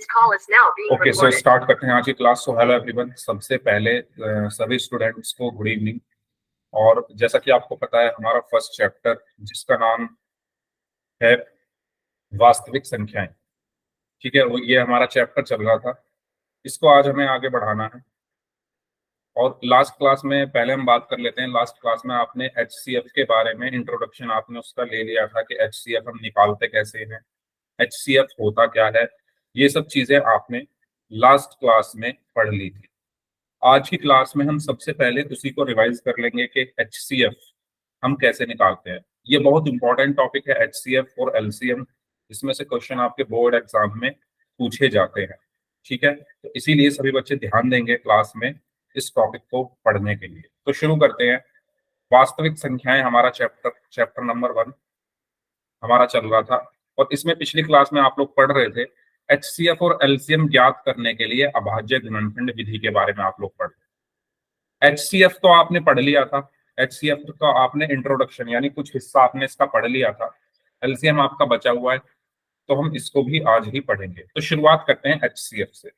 Okay, so start करते हैं आज की क्लास। सो हेलो एवरीवन, सबसे पहले सभी स्टूडेंट्स को गुड इवनिंग। और जैसा कि आपको पता है, हमारा फर्स्ट चैप्टर जिसका नाम है वास्तविक संख्याएं, ठीक है, वो ये हमारा चैप्टर चल रहा था। इसको आज हमें आगे बढ़ाना है। और लास्ट क्लास में पहले हम बात कर लेते हैं। लास्ट क्लास में आपने HCF के बारे में इंट्रोडक्शन आपने उसका ले लिया था कि HCF हम निकालते कैसे हैं, HCF होता क्या है, ये सब चीजें आपने लास्ट क्लास में पढ़ ली थी। आज की क्लास में हम सबसे पहले उसी को रिवाइज कर लेंगे कि HCF हम कैसे निकालते हैं। ये बहुत इंपॉर्टेंट टॉपिक है, HCF और LCM। इसमें से क्वेश्चन आपके बोर्ड एग्जाम में पूछे जाते हैं, ठीक है। तो इसीलिए सभी बच्चे ध्यान देंगे क्लास में इस टॉपिक को पढ़ने के लिए। तो शुरू करते हैं। वास्तविक संख्याएं हमारा चैप्टर नंबर 1 हमारा चल रहा था। और इसमें पिछली क्लास में आप लोग पढ़ रहे थे HCF और LCM ज्ञात करने के लिए अभाज्य गुणनखंड विधि के बारे में आप लोग पढ़ रहे। HCF तो आपने पढ़ लिया था, HCF तो आपने इंट्रोडक्शन यानी कुछ हिस्सा आपने इसका पढ़ लिया था। LCM आपका बचा हुआ है, तो हम इसको भी आज ही पढ़ेंगे। तो शुरुआत करते हैं HCF से।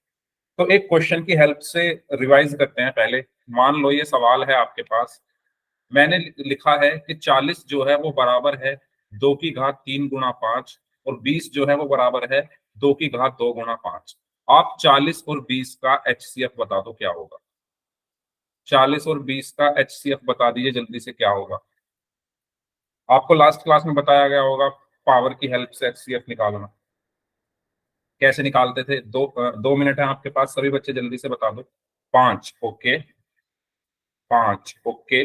तो एक क्वेश्चन की हेल्प से रिवाइज करते हैं पहले। मान लो ये सवाल है आपके पास, मैंने लिखा है कि 40 जो है वो बराबर है 2 की घात 3 गुणा 5 और 20 जो है वो बराबर है 2 की घात 2 गुणा 5। आप 40 और 20 का HCF बता दो क्या होगा। 40 और 20 का HCF बता दीजिए जल्दी से, क्या होगा। आपको लास्ट क्लास में बताया गया होगा पावर की हेल्प से HCF निकालना कैसे निकालते थे। 2 मिनट है आपके पास, सभी बच्चे जल्दी से बता दो। 5 ओके, 5 ओके।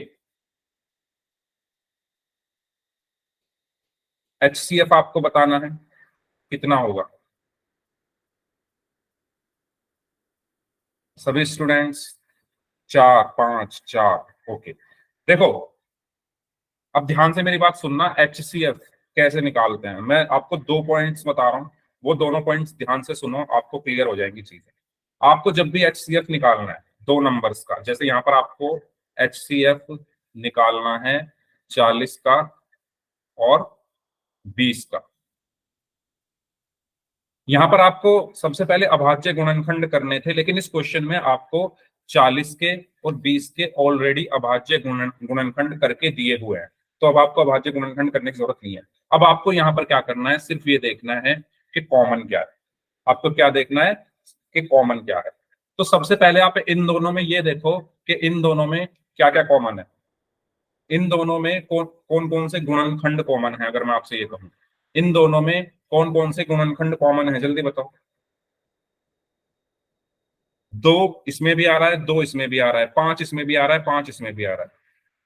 HCF आपको बताना है कितना होगा। सभी स्टूडेंट्स 4 5 4 ओके। देखो अब ध्यान से मेरी बात सुनना, HCF कैसे निकालते हैं। मैं आपको 2 पॉइंट्स बता रहा हूँ, वो दोनों पॉइंट्स ध्यान से सुनो, आपको क्लियर हो जाएंगी चीजें। आपको जब भी HCF निकालना है 2 नंबर्स का, जैसे यहाँ पर आपको HCF निकालना है 40 का और 20 का। यहाँ पर आपको सबसे पहले अभाज्य गुणनखंड करने थे, लेकिन इस क्वेश्चन में आपको 40 के और 20 के ऑलरेडी अभाज्य गुणनखंड करके दिए हुए हैं। तो अब आपको अभाज्य गुणनखंड करने की जरूरत नहीं है। अब आपको यहाँ पर क्या करना है, सिर्फ ये देखना है कि कॉमन क्या है। आपको क्या देखना है कि कॉमन क्या है। तो सबसे पहले आप इन दोनों में ये देखो कि इन दोनों में क्या क्या कॉमन है। इन दोनों में कौन कौन से गुणनखंड कॉमन है। अगर मैं आपसे ये कहूं इन दोनों में कौन कौन से गुणनखंड कॉमन है, जल्दी बताओ। 2 इसमें भी आ रहा है, 2 इसमें भी आ रहा है, 5 इसमें भी आ रहा है, 5 इसमें भी आ रहा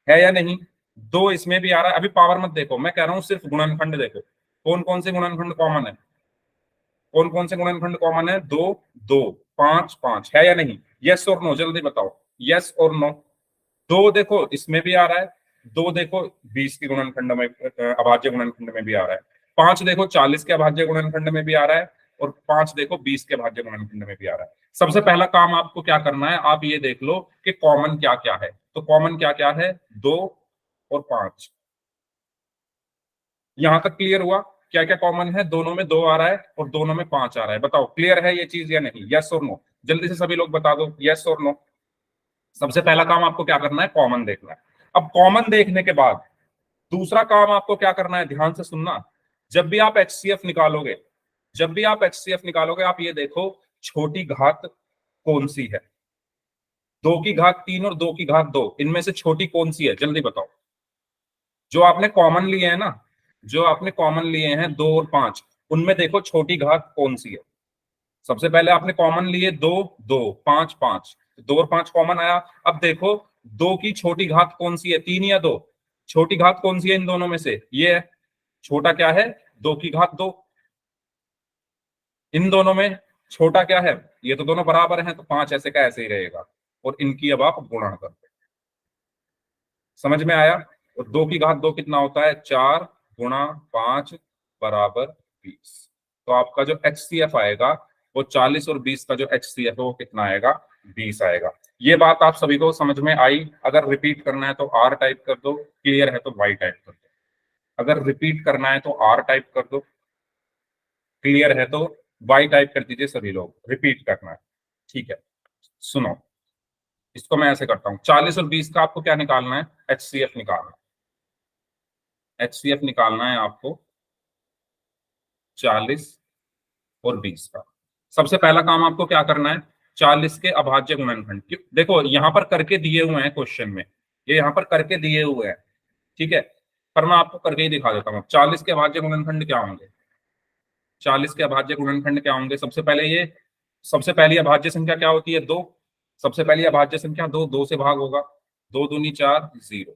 है या नहीं। 2 इसमें भी आ रहा है। अभी पावर मत देखो, मैं कह रहा हूं सिर्फ गुणनखंड देखो। कौन कौन से गुणनखंड कॉमन है, कौन कौन से गुणनखंड कॉमन है। 2 2 5 5 है या नहीं। यस और नो जल्दी बताओ, यस और नो। 2 देखो इसमें भी आ रहा है, 2 देखो 20 के गुणनखंड में अभाज्य गुणनखंड में भी आ रहा है, 5 देखो 40 के अभाज्य गुणनखंड में भी आ रहा है और 5 देखो 20 के अभाज्य गुणनखंड में भी आ रहा है। सबसे पहला काम आपको क्या करना है, आप ये देख लो कि कॉमन क्या क्या है। तो कॉमन क्या क्या है, 2 और 5। यहां तक क्लियर हुआ। क्या क्या कॉमन है, दोनों में 2 आ रहा है और दोनों में 5 आ रहा है। बताओ क्लियर है ये चीज या नहीं, यस और नो। जल्दी से सभी लोग बता दो यस और नो। सबसे पहला काम आपको क्या करना है, कॉमन देखना है। अब कॉमन देखने के बाद दूसरा काम आपको क्या करना है, ध्यान से सुनना। जब भी आप HCF निकालोगे, जब भी आप HCF निकालोगे, आप ये देखो छोटी घात कौन सी है। 2 की घात 3 और 2 की घात 2, इनमें से छोटी कौन सी है, जल्दी बताओ। जो आपने कॉमन लिए हैं ना, जो आपने कॉमन लिए हैं 2 और 5, उनमें देखो छोटी घात कौन सी है। सबसे पहले आपने कॉमन लिए 2 2 5 5, 2 और 5 कॉमन आया। अब देखो 2 की छोटी घात कौन सी है, 3 या 2। छोटी घात कौन सी है इन दोनों में से, ये है। छोटा क्या है, 2 की घात 2। इन दोनों में छोटा क्या है, ये तो दोनों बराबर हैं, तो 5 ऐसे का ऐसे ही रहेगा और इनकी अब आप गुणा कर दो। समझ में आया। और 2 की घात 2 कितना होता है, 4 गुणा 5 बराबर 20। तो आपका जो HCF आएगा वो 40 और 20 का जो HCF है वो कितना आएगा, 20 आएगा। ये बात आप सभी को समझ में आई। अगर रिपीट करना है तो R टाइप कर दो, क्लियर है तो Y टाइप कर दो। अगर रिपीट करना है तो R टाइप कर दो, क्लियर है तो वाई टाइप कर दीजिए सभी लोग, रिपीट करना है। ठीक है, सुनो, इसको मैं ऐसे करता हूँ, 40 और 20 का आपको क्या निकालना है, एचसीएफ निकालना है। एचसीएफ निकालना है आपको 40 और 20 का। सबसे पहला काम आपको क्या करना है, 40 के अभाज्य गुणनखंड। देखो यहाँ पर करके दिए हुए हैं क्वेश्चन में, ये यहाँ पर करके दिए हुए हैं, ठीक है, पर मैं आपको करके ही दिखा देता हूँ। 40 के अभाज्य गुणनखंड क्या होंगे, 40 के अभाज्य गुणनखंड क्या होंगे, सबसे पहले ये, सबसे पहली अभाज्य संख्या क्या होती है, 2। सबसे पहली अभाज्य संख्या 2, 2 से भाग होगा, 2 दूनी 4, 0,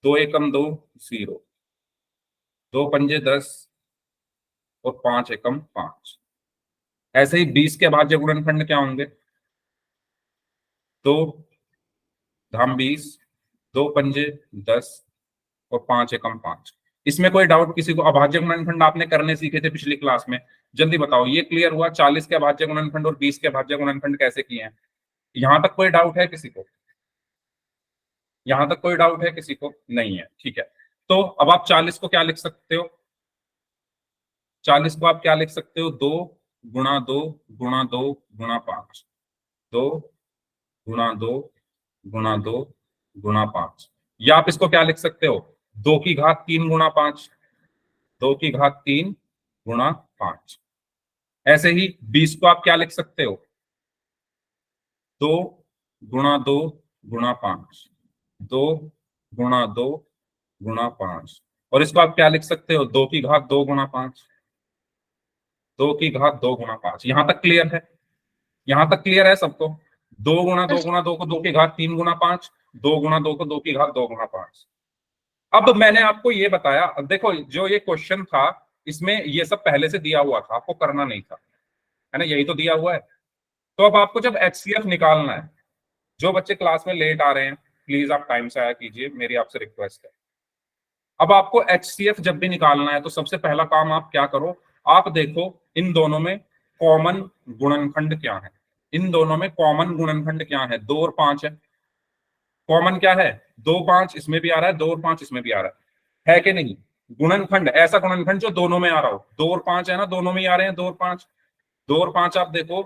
2 एकम 2, 0, 2 पंजे 10 और 5 एकम 5। ऐसे ही 20 के अभाज्य गुणनखंड क्या होंगे, 2 धाम 20, 2 पंजे 10 और 5 एकम 5। इसमें कोई डाउट किसी को, अभाज्य गुणनखंड आपने करने सीखे थे पिछली क्लास में, जल्दी बताओ, ये क्लियर हुआ 40 के अभाज्य गुणनखंड और 20 के अभाज्य गुणनखंड कैसे किए हैं। यहां तक कोई डाउट है किसी को, यहां तक कोई डाउट है किसी को, नहीं है, ठीक है। तो अब आप 40 को क्या लिख सकते हो, 40 को आप क्या लिख सकते हो, 2 गुणा 2 गुणा 2 गुणा 5, 2 गुणा 2 गुणा 2 गुणा 5। या आप इसको क्या लिख सकते हो, 2 की घात 3 गुणा 5, 2 की घात 3 गुणा 5। ऐसे ही 20 को आप क्या लिख सकते हो, 2 गुणा 2 गुणा 5, 2 गुणा 2 गुणा 5। और इसको आप क्या लिख सकते हो, 2 की घात 2 गुणा 5, 2 की घात 2 गुणा 5। यहां तक क्लियर है, यहां तक क्लियर है सबको, 2 गुणा 2 गुणा 2 को 2 की घात 3 गुणा 5, 2 गुणा 2 को 2 की घात 2 गुणा 5। अब मैंने आपको ये बताया, अब देखो जो ये क्वेश्चन था इसमें ये सब पहले से दिया हुआ था, आपको करना नहीं था, है ना, यही तो दिया हुआ है। तो अब आपको जब एचसीएफ निकालना है, जो बच्चे क्लास में लेट आ रहे हैं प्लीज आप टाइम से आया कीजिए, मेरी आपसे रिक्वेस्ट है। अब आपको एचसीएफ जब भी निकालना है तो सबसे पहला काम आप क्या करो, आप देखो इन दोनों में कॉमन गुणनखंड क्या है, इन दोनों में कॉमन गुणनखंड क्या है, 2 और 5 है। कॉमन क्या है, 2 5 इसमें भी आ रहा है, 2 और 5 इसमें भी आ रहा है कि नहीं। गुणनखंड, ऐसा गुणनखंड जो दोनों में आ रहा हो, 2 और 5 है ना, दोनों में ही आ रहे हैं 2 और 5। 2 और 5 आप देखो,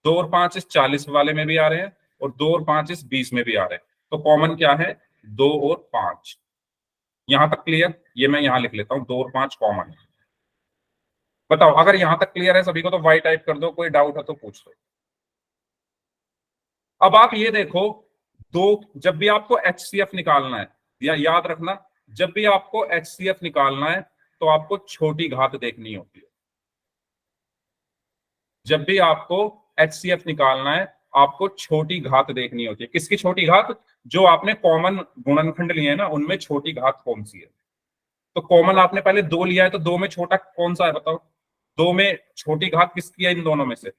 2 और 5 इस 40 वाले में भी आ रहे हैं और 2 और 5 इस 20 में भी आ रहे हैं। तो कॉमन क्या है, 2 और 5। यहां तक क्लियर, ये मैं यहां लिख लेता हूं, 2 और 5 कॉमन है। बताओ अगर यहां तक क्लियर है सभी को तो वाई टाइप कर दो, कोई डाउट है तो पूछ लो। अब आप ये देखो, दो, जब भी आपको एचसीएफ निकालना है, या याद रखना, जब भी आपको एचसीएफ निकालना है तो आपको छोटी घात देखनी होती है। जब भी आपको एचसीएफ निकालना है आपको छोटी घात देखनी होती है। किसकी छोटी घात, जो आपने कॉमन गुणनखंड लिए हैं ना उनमें छोटी घात कौन सी है। तो कॉमन आपने पहले 2 लिया है, तो 2 में छोटा कौन सा है बताओ, 2 में छोटी घात किसकी है इन दोनों में से,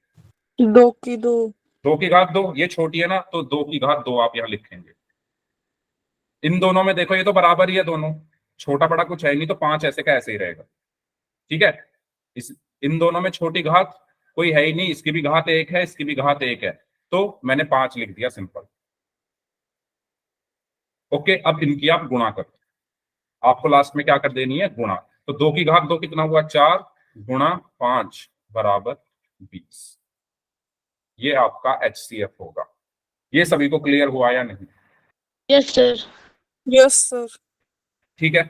2 की 2। 2 की घात 2, ये छोटी है ना, तो 2 की घात 2 आप यहां लिखेंगे। इन दोनों में देखो ये तो बराबर ही है दोनों, छोटा बड़ा कुछ है नहीं, तो 5 ऐसे का ऐसे ही रहेगा, ठीक है। इस, इन दोनों में छोटी घात कोई है ही नहीं, इसकी भी घात 1 है, इसकी भी घात 1 है, तो मैंने 5 लिख दिया सिंपल। ओके, अब इनकी आप गुणा करो, आपको लास्ट में क्या कर देनी है, गुणा। तो 2 की घात 2 कितना हुआ, 4 गुणा 5 बराबर 20। ये आपका एचसीएफ होगा। ये सभी को क्लियर हुआ या नहीं, यस सर। Yes sir. ठीक है।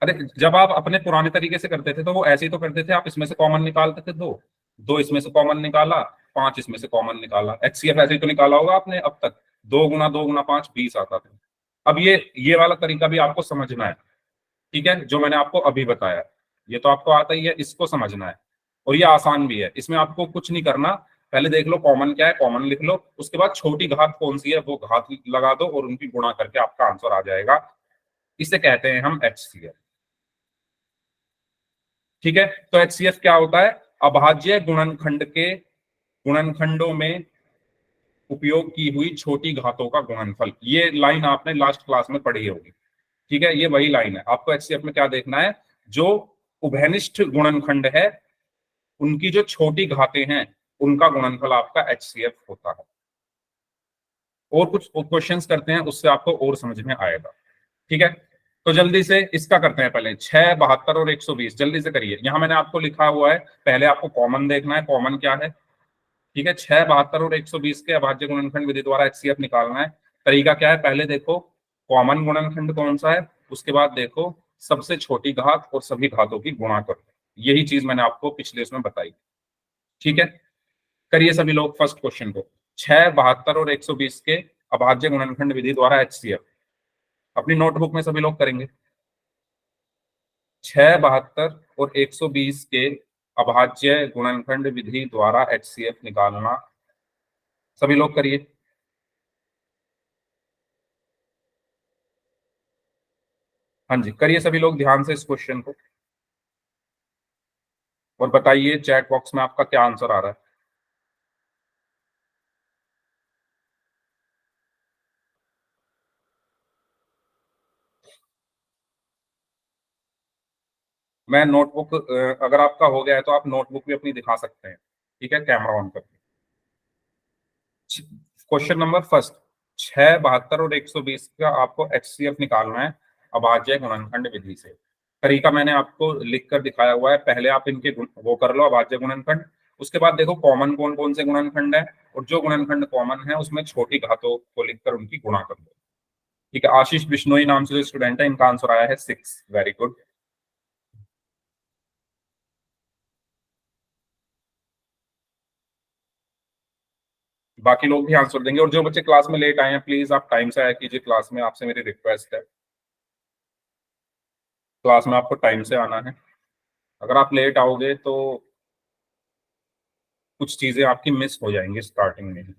अरे जब आप अपने पुराने तरीके से करते थे तो वो ऐसे ही तो करते थे, आप इसमें से कॉमन निकालते थे, दो दो इसमें से कॉमन निकाला, 5 इसमें से कॉमन निकाला, एचसीएफ ऐसे ही तो निकाला होगा आपने अब तक, 2 गुना 5 20 आता था। अब ये वाला तरीका भी आपको समझना है, ठीक है, जो मैंने आपको अभी बताया, ये तो आपको आता ही है, इसको समझना है। और ये आसान भी है, इसमें आपको कुछ नहीं करना, पहले देख लो कॉमन क्या है, कॉमन लिख लो, उसके बाद छोटी घात कौन सी है वो घात लगा दो और उनकी गुणा करके आपका आंसर आ जाएगा। इसे कहते हैं हम एचसीएफ, ठीक है। तो एचसीएफ क्या होता है, अभाज्य गुणनखंड के गुणनखंडों में उपयोग की हुई छोटी घातों का गुणनफल। ये लाइन आपने लास्ट क्लास में पढ़ी होगी, ठीक है, ये वही लाइन है। आपको एचसीएफ में क्या देखना है, जो उभयनिष्ठ गुणनखंड है उनकी जो छोटी घातें हैं उनका गुणनफल आपका एचसीएफ होता है। और कुछ क्वेश्चंस करते हैं उससे आपको और समझ में आएगा, ठीक है। तो जल्दी से इसका करते हैं पहले 6, 72 और 120, जल्दी से करिए। यहां मैंने आपको लिखा हुआ है, पहले आपको कॉमन देखना है, कॉमन क्या है। ठीक है, 6, 72 और 120 के अभाज्य गुणनखंड विधि द्वारा एचसीएफ निकालना है। तरीका क्या है, पहले देखो कॉमन गुणनखंड कौन सा है, उसके बाद देखो सबसे छोटी घात और सभी घातों की गुणा करो। यही चीज मैंने आपको पिछले इसमें बताई। ठीक है, करिए सभी लोग फर्स्ट क्वेश्चन को। 6, 72 और 120 के अभाज्य गुणनखंड विधि द्वारा एचसीएफ अपनी नोटबुक में सभी लोग करेंगे। 6, 72 और 120 के अभाज्य गुणनखंड विधि द्वारा एचसीएफ निकालना, सभी लोग करिए। हाँ जी, करिए सभी लोग ध्यान से इस क्वेश्चन को, और बताइए चैट बॉक्स में आपका क्या आंसर आ रहा है। मैं नोटबुक, अगर आपका हो गया है तो आप नोटबुक भी अपनी दिखा सकते हैं। ठीक है, कैमरा ऑन करके। क्वेश्चन नंबर फर्स्ट, 6, 72 और 120 का आपको एचसीएफ निकालना है अभाज्य गुणनखंड विधि से। तरीका मैंने आपको लिख कर दिखाया हुआ है, पहले आप इनके वो कर लो अभाज्य गुणनखंड, उसके बाद देखो कॉमन कौन कौन से गुणनखंड है, और जो गुणनखंड कॉमन है उसमें छोटी घातों को लिखकर उनकी गुणा कर दो। ठीक है, आशीष बिश्नोई नाम से जो स्टूडेंट है, इनका आंसर आया है 6। Very good. बाकी लोग भी आंसर देंगे, और जो बच्चे क्लास में लेट आए हैं प्लीज आप टाइम से आया कीजिए क्लास में, आपसे मेरी रिक्वेस्ट है। क्लास में आपको टाइम से आना है, अगर आप लेट आओगे तो कुछ चीजें आपकी मिस हो जाएंगी स्टार्टिंग में ही।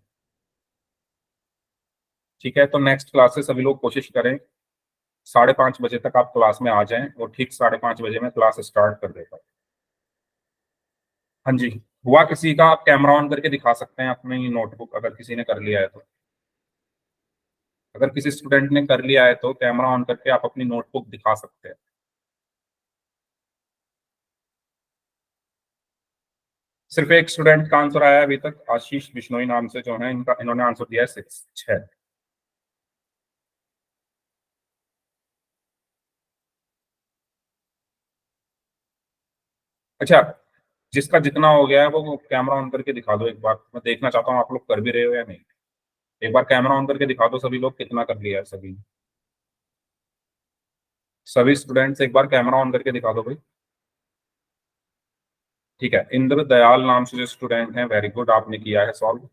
ठीक है, तो नेक्स्ट क्लास से सभी लोग कोशिश करें 5:30 बजे तक आप क्लास में आ जाएं, और ठीक 5:30 बजे में क्लास स्टार्ट कर देता हूँ। हाँ जी, हुआ किसी का, आप कैमरा ऑन करके दिखा सकते हैं अपनी नोटबुक, अगर किसी ने कर लिया है तो। अगर किसी स्टूडेंट ने कर लिया है तो कैमरा ऑन करके आप अपनी नोटबुक दिखा सकते हैं। सिर्फ एक स्टूडेंट का आंसर आया है अभी तक, आशीष बिश्नोई नाम से जो है, इनका इन्होंने आंसर दिया है 6। अच्छा, जिसका जितना हो गया है वो कैमरा ऑन करके दिखा दो एक बार, मैं देखना चाहता हूँ आप लोग कर भी रहे हो या नहीं। एक बार कैमरा ऑन करके दिखा दो सभी लोग, कितना कर लिया है सभी। सभी स्टूडेंट्स एक बार कैमरा ऑन करके दिखा दो भाई। ठीक है, इंद्र दयाल नाम से जो स्टूडेंट हैं, वेरी गुड, आपने किया है सॉल्व।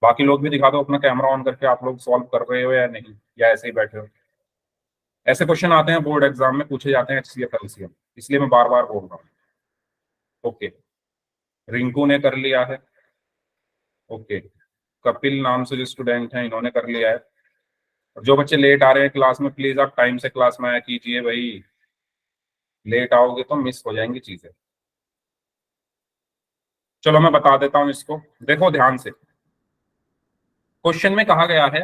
बाकी लोग भी दिखा दो अपना कैमरा ऑन करके, आप लोग सॉल्व कर रहे हो या नहीं, या ऐसे ही बैठे हो। ऐसे क्वेश्चन आते हैं बोर्ड एग्जाम में, पूछे जाते हैं एचसीएफ एलसीएम, इसलिए मैं बार बार बोल रहा हूँ। ओके, रिंकू ने कर लिया है। ओके, कपिल नाम से जो स्टूडेंट हैं, इन्होंने कर लिया है। और जो बच्चे लेट आ रहे हैं क्लास में, प्लीज आप टाइम से क्लास में आया कीजिए भाई, लेट आओगे तो मिस हो जाएंगी चीजें। चलो मैं बता देता हूं इसको, देखो ध्यान से। क्वेश्चन में कहा गया है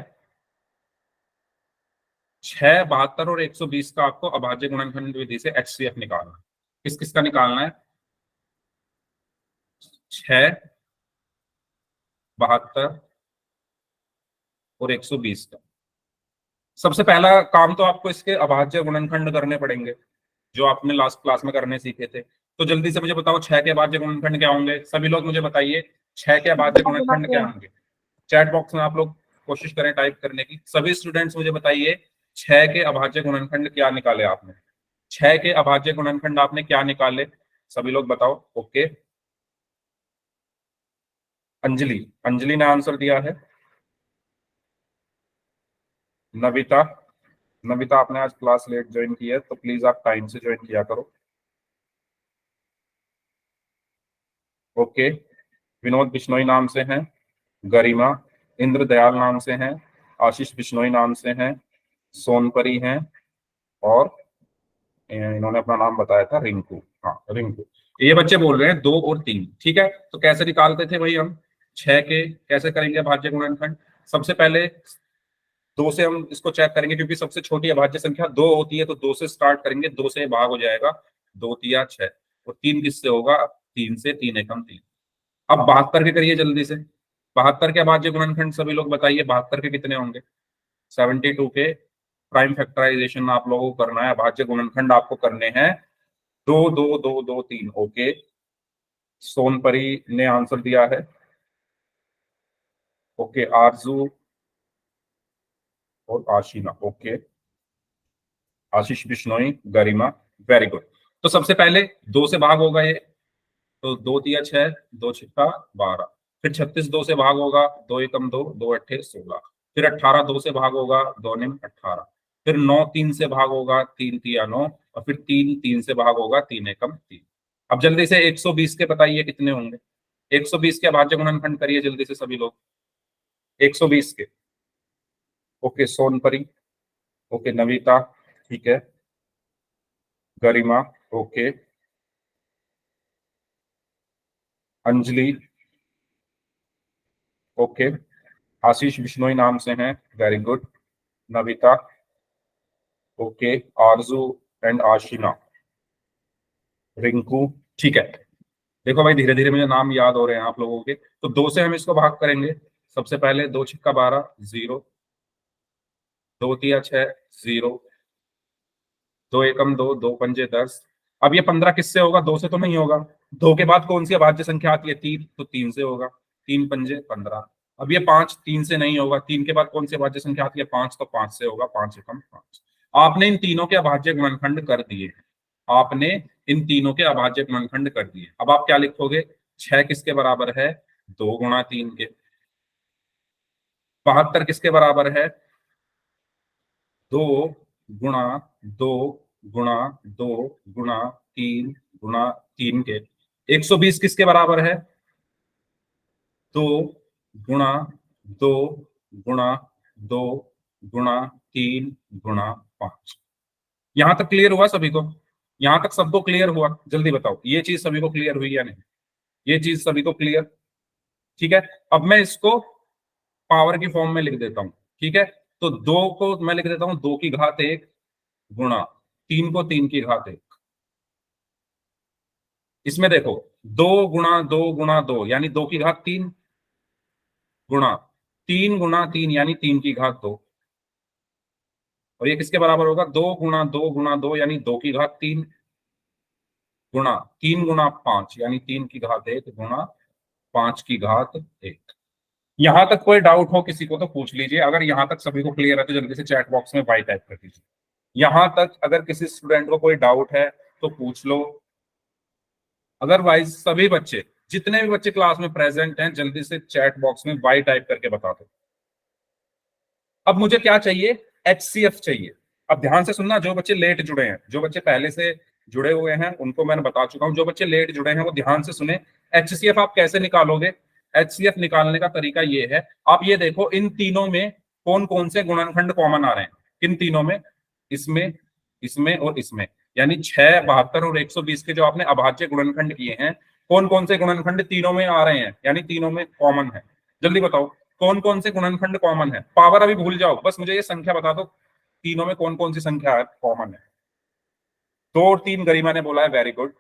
6, 72 और 120 का आपको अभाज्य गुणनखंड विधि से एचसीएफ निकालना है। किस किस का निकालना है? 6, 72 और 120 का। सबसे पहला काम तो आपको इसके अभाज्य गुणनखंड करने पड़ेंगे, जो आपने लास्ट क्लास में करने सीखे थे। तो जल्दी से मुझे बताओ 6 के अभाज्य गुणनखंड क्या होंगे, सभी लोग मुझे बताइए 6 के अभाज्य गुणनखंड क्या होंगे। चैट बॉक्स में आप लोग कोशिश करें टाइप करने की। सभी स्टूडेंट्स मुझे बताइए 6 के अभाज्य गुणनखंड क्या निकाले आपने, 6 के अभाज्य गुणनखंड आपने क्या निकाले, सभी लोग बताओ। ओके, अंजलि, अंजलि ने आंसर दिया है। नविता, नविता आपने आज क्लास लेट ज्वाइन की है, तो प्लीज आप टाइम से ज्वाइन किया करो। ओके, विनोद बिश्नोई नाम से हैं, गरिमा, इंद्र दयाल नाम से हैं, आशीष बिश्नोई नाम से हैं, सोनपरी हैं, और इन्होंने अपना नाम बताया था रिंकू। हाँ रिंकू, ये बच्चे बोल रहे हैं 2 और 3। ठीक है, तो कैसे निकालते थे भाई हम 6 के, कैसे करेंगे भाज्य गुणनखंड? सबसे पहले 2 से हम इसको चेक करेंगे, क्योंकि सबसे छोटी अभाज्य संख्या 2 होती है, तो 2 से स्टार्ट करेंगे, 2 से भाग हो जाएगा, 2 तिया 6, और 3 किससे होगा? 3 से, 3 एकम 3। अब 72 के करिए जल्दी से, 72 के अभाज्य गुणनखंड सभी लोग बताइए, 72 के कितने होंगे? 72 के प्राइम फैक्टराइजेशन आप लोगों को करना है, अभाज्य गुणनखंड आपको करने हैं 2 2 2 2 3। ओके, सोनपरी ने आंसर दिया है। ओके, आरजू और आशीना। ओके, आशीष बिश्नोई, गरिमा, वेरी गुड। तो सबसे पहले 2 से भाग होगा ये, तो 2 तिया 6, 2 छिक्का 12। फिर 36 2 से भाग होगा, 2 एकम 2, 2 अट्ठे 16। फिर 18 2 से भाग होगा, 2 निम 18। फिर 9 3 से भाग होगा, 3 तिया 9। और फिर 3 3 से भाग होगा, 3 एकम 3। अब जल्दी से 120 के बताइए कितने होंगे। 120 के अभाज्य गुणनखंड करिए जल्दी से सभी लोग, 120 के। ओके, सोनपरी, ओके, नविता, ठीक है, गरिमा, ओके, अंजलि, ओके, आशीष बिश्नोई नाम से हैं, very good, Navita, okay, Aarzoo and आशीना, Rinku, ठीक है। देखो भाई, धीरे धीरे मुझे नाम याद हो रहे हैं आप लोगों के। तो 2 से हम इसको भाग करेंगे। सबसे पहले 2 छिक्का 12, 0। 2 तिया 6, 0। 2 एकम 2, 2 पंजे 10। अब ये 15 किससे होगा? 2 से तो नहीं होगा। 2 के बाद कौन सी अभाज्य संख्या आती है? 3, तो 3 से होगा। 3 पंजे 15। अब ये 5 3 से नहीं होगा। 3 के बाद कौन सी अभाज्य संख्या आती है? 5, तो 5 से होगा। 5 एकम 5। आपने इन तीनों के अभाज्य गुणनखंड कर दिए। आपने इन तीनों के अभाज्य गुणनखंड कर दिए। अब आप क्या लिखोगे? 6 किसके बराबर है? 2 गुणा 3 के। 72 किसके बराबर है? 2 गुणा 2 गुणा 2 गुणा 3 गुणा 3 के। 120 किसके बराबर है? 2 गुणा 2 गुणा 2 गुणा 3 गुणा 5। यहां तक क्लियर हुआ सभी को? यहां तक सबको क्लियर हुआ? जल्दी बताओ, ये चीज सभी को क्लियर हुई या नहीं? ये चीज सभी को क्लियर? ठीक है। अब मैं इसको पावर की फॉर्म में लिख देता हूं। ठीक है, तो 2 को मैं लिख देता हूं 2 की घात 1 गुणा 3 को 3 की घात 1। इसमें देखो, 2 गुणा 2 गुणा 2 यानी 2 की घात 3 गुणा 3 गुणा 3 यानी 3 की घात 2। और ये किसके बराबर होगा? 2 गुणा 2 गुणा 2 यानी 2 की घात 3 गुणा 3 गुणा 5 यानी 3 की घात 1 गुणा 5 की घात 1। यहां तक कोई डाउट हो किसी को तो पूछ लीजिए। अगर यहां तक सभी को क्लियर है तो जल्दी से चैट बॉक्स में बाय टाइप कर दीजिए। यहां तक अगर किसी स्टूडेंट को कोई डाउट है तो पूछ लो। अदरवाइज सभी बच्चे, जितने भी बच्चे क्लास में प्रेजेंट हैं, जल्दी से चैट बॉक्स में बाय टाइप करके बता दो। अब मुझे क्या चाहिए? HCF चाहिए। अब ध्यान से सुनना, जो बच्चे लेट जुड़े हैं, जो बच्चे पहले से जुड़े हुए हैं उनको मैंने बता चुका हूं। जो बच्चे लेट जुड़े हैं वो ध्यान से सुने। HCF आप कैसे निकालोगे? HCF निकालने का तरीका ये है, आप ये देखो इन तीनों में कौन कौन से गुणनखंड कॉमन आ रहे हैं। किन तीनों में? इसमें, इसमें और इसमें। यानी 6, 72 और 120 के जो आपने अभाज्य गुणनखंड किए हैं, कौन कौन से गुणनखंड तीनों में आ रहे हैं, यानी तीनों में कॉमन है। जल्दी बताओ कौन कौन से गुणनखंड कॉमन है। पावर अभी भूल जाओ, बस मुझे ये संख्या बता दो, तीनों में कौन कौन सी संख्या है कॉमन है। 2 और 3 गरिमा ने बोला है, वेरी गुड।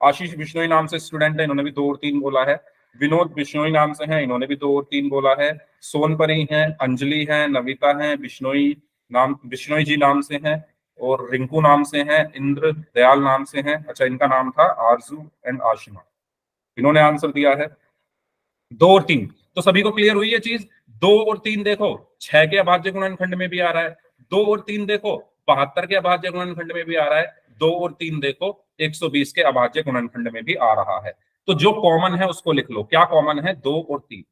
आशीष बिश्नोई नाम से स्टूडेंट है, इन्होंने भी 2 और 3 बोला है। विनोद बिश्नोई नाम से हैं, इन्होंने भी 2 और 3 बोला है। सोनपरी हैं, अंजलि हैं, नविता हैं, बिश्नोई जी नाम से हैं, और रिंकू नाम से हैं, इंद्र दयाल नाम से हैं। अच्छा, इनका नाम था आरजू एंड आशिमा। इन्होंने आंसर दिया है 2 और 3। तो सभी को क्लियर हुई ये चीज? 2 और 3 देखो 6 के अभाज्य गुणनखंड में भी आ रहा है। 2 और 3 देखो 72 के अभाज्य गुणनखंड में भी आ रहा है। 2 और 3 देखो 120 के अभाज्य गुणनखंड में भी आ रहा है। तो जो कॉमन है उसको लिख लो। क्या कॉमन है? 2 और 3।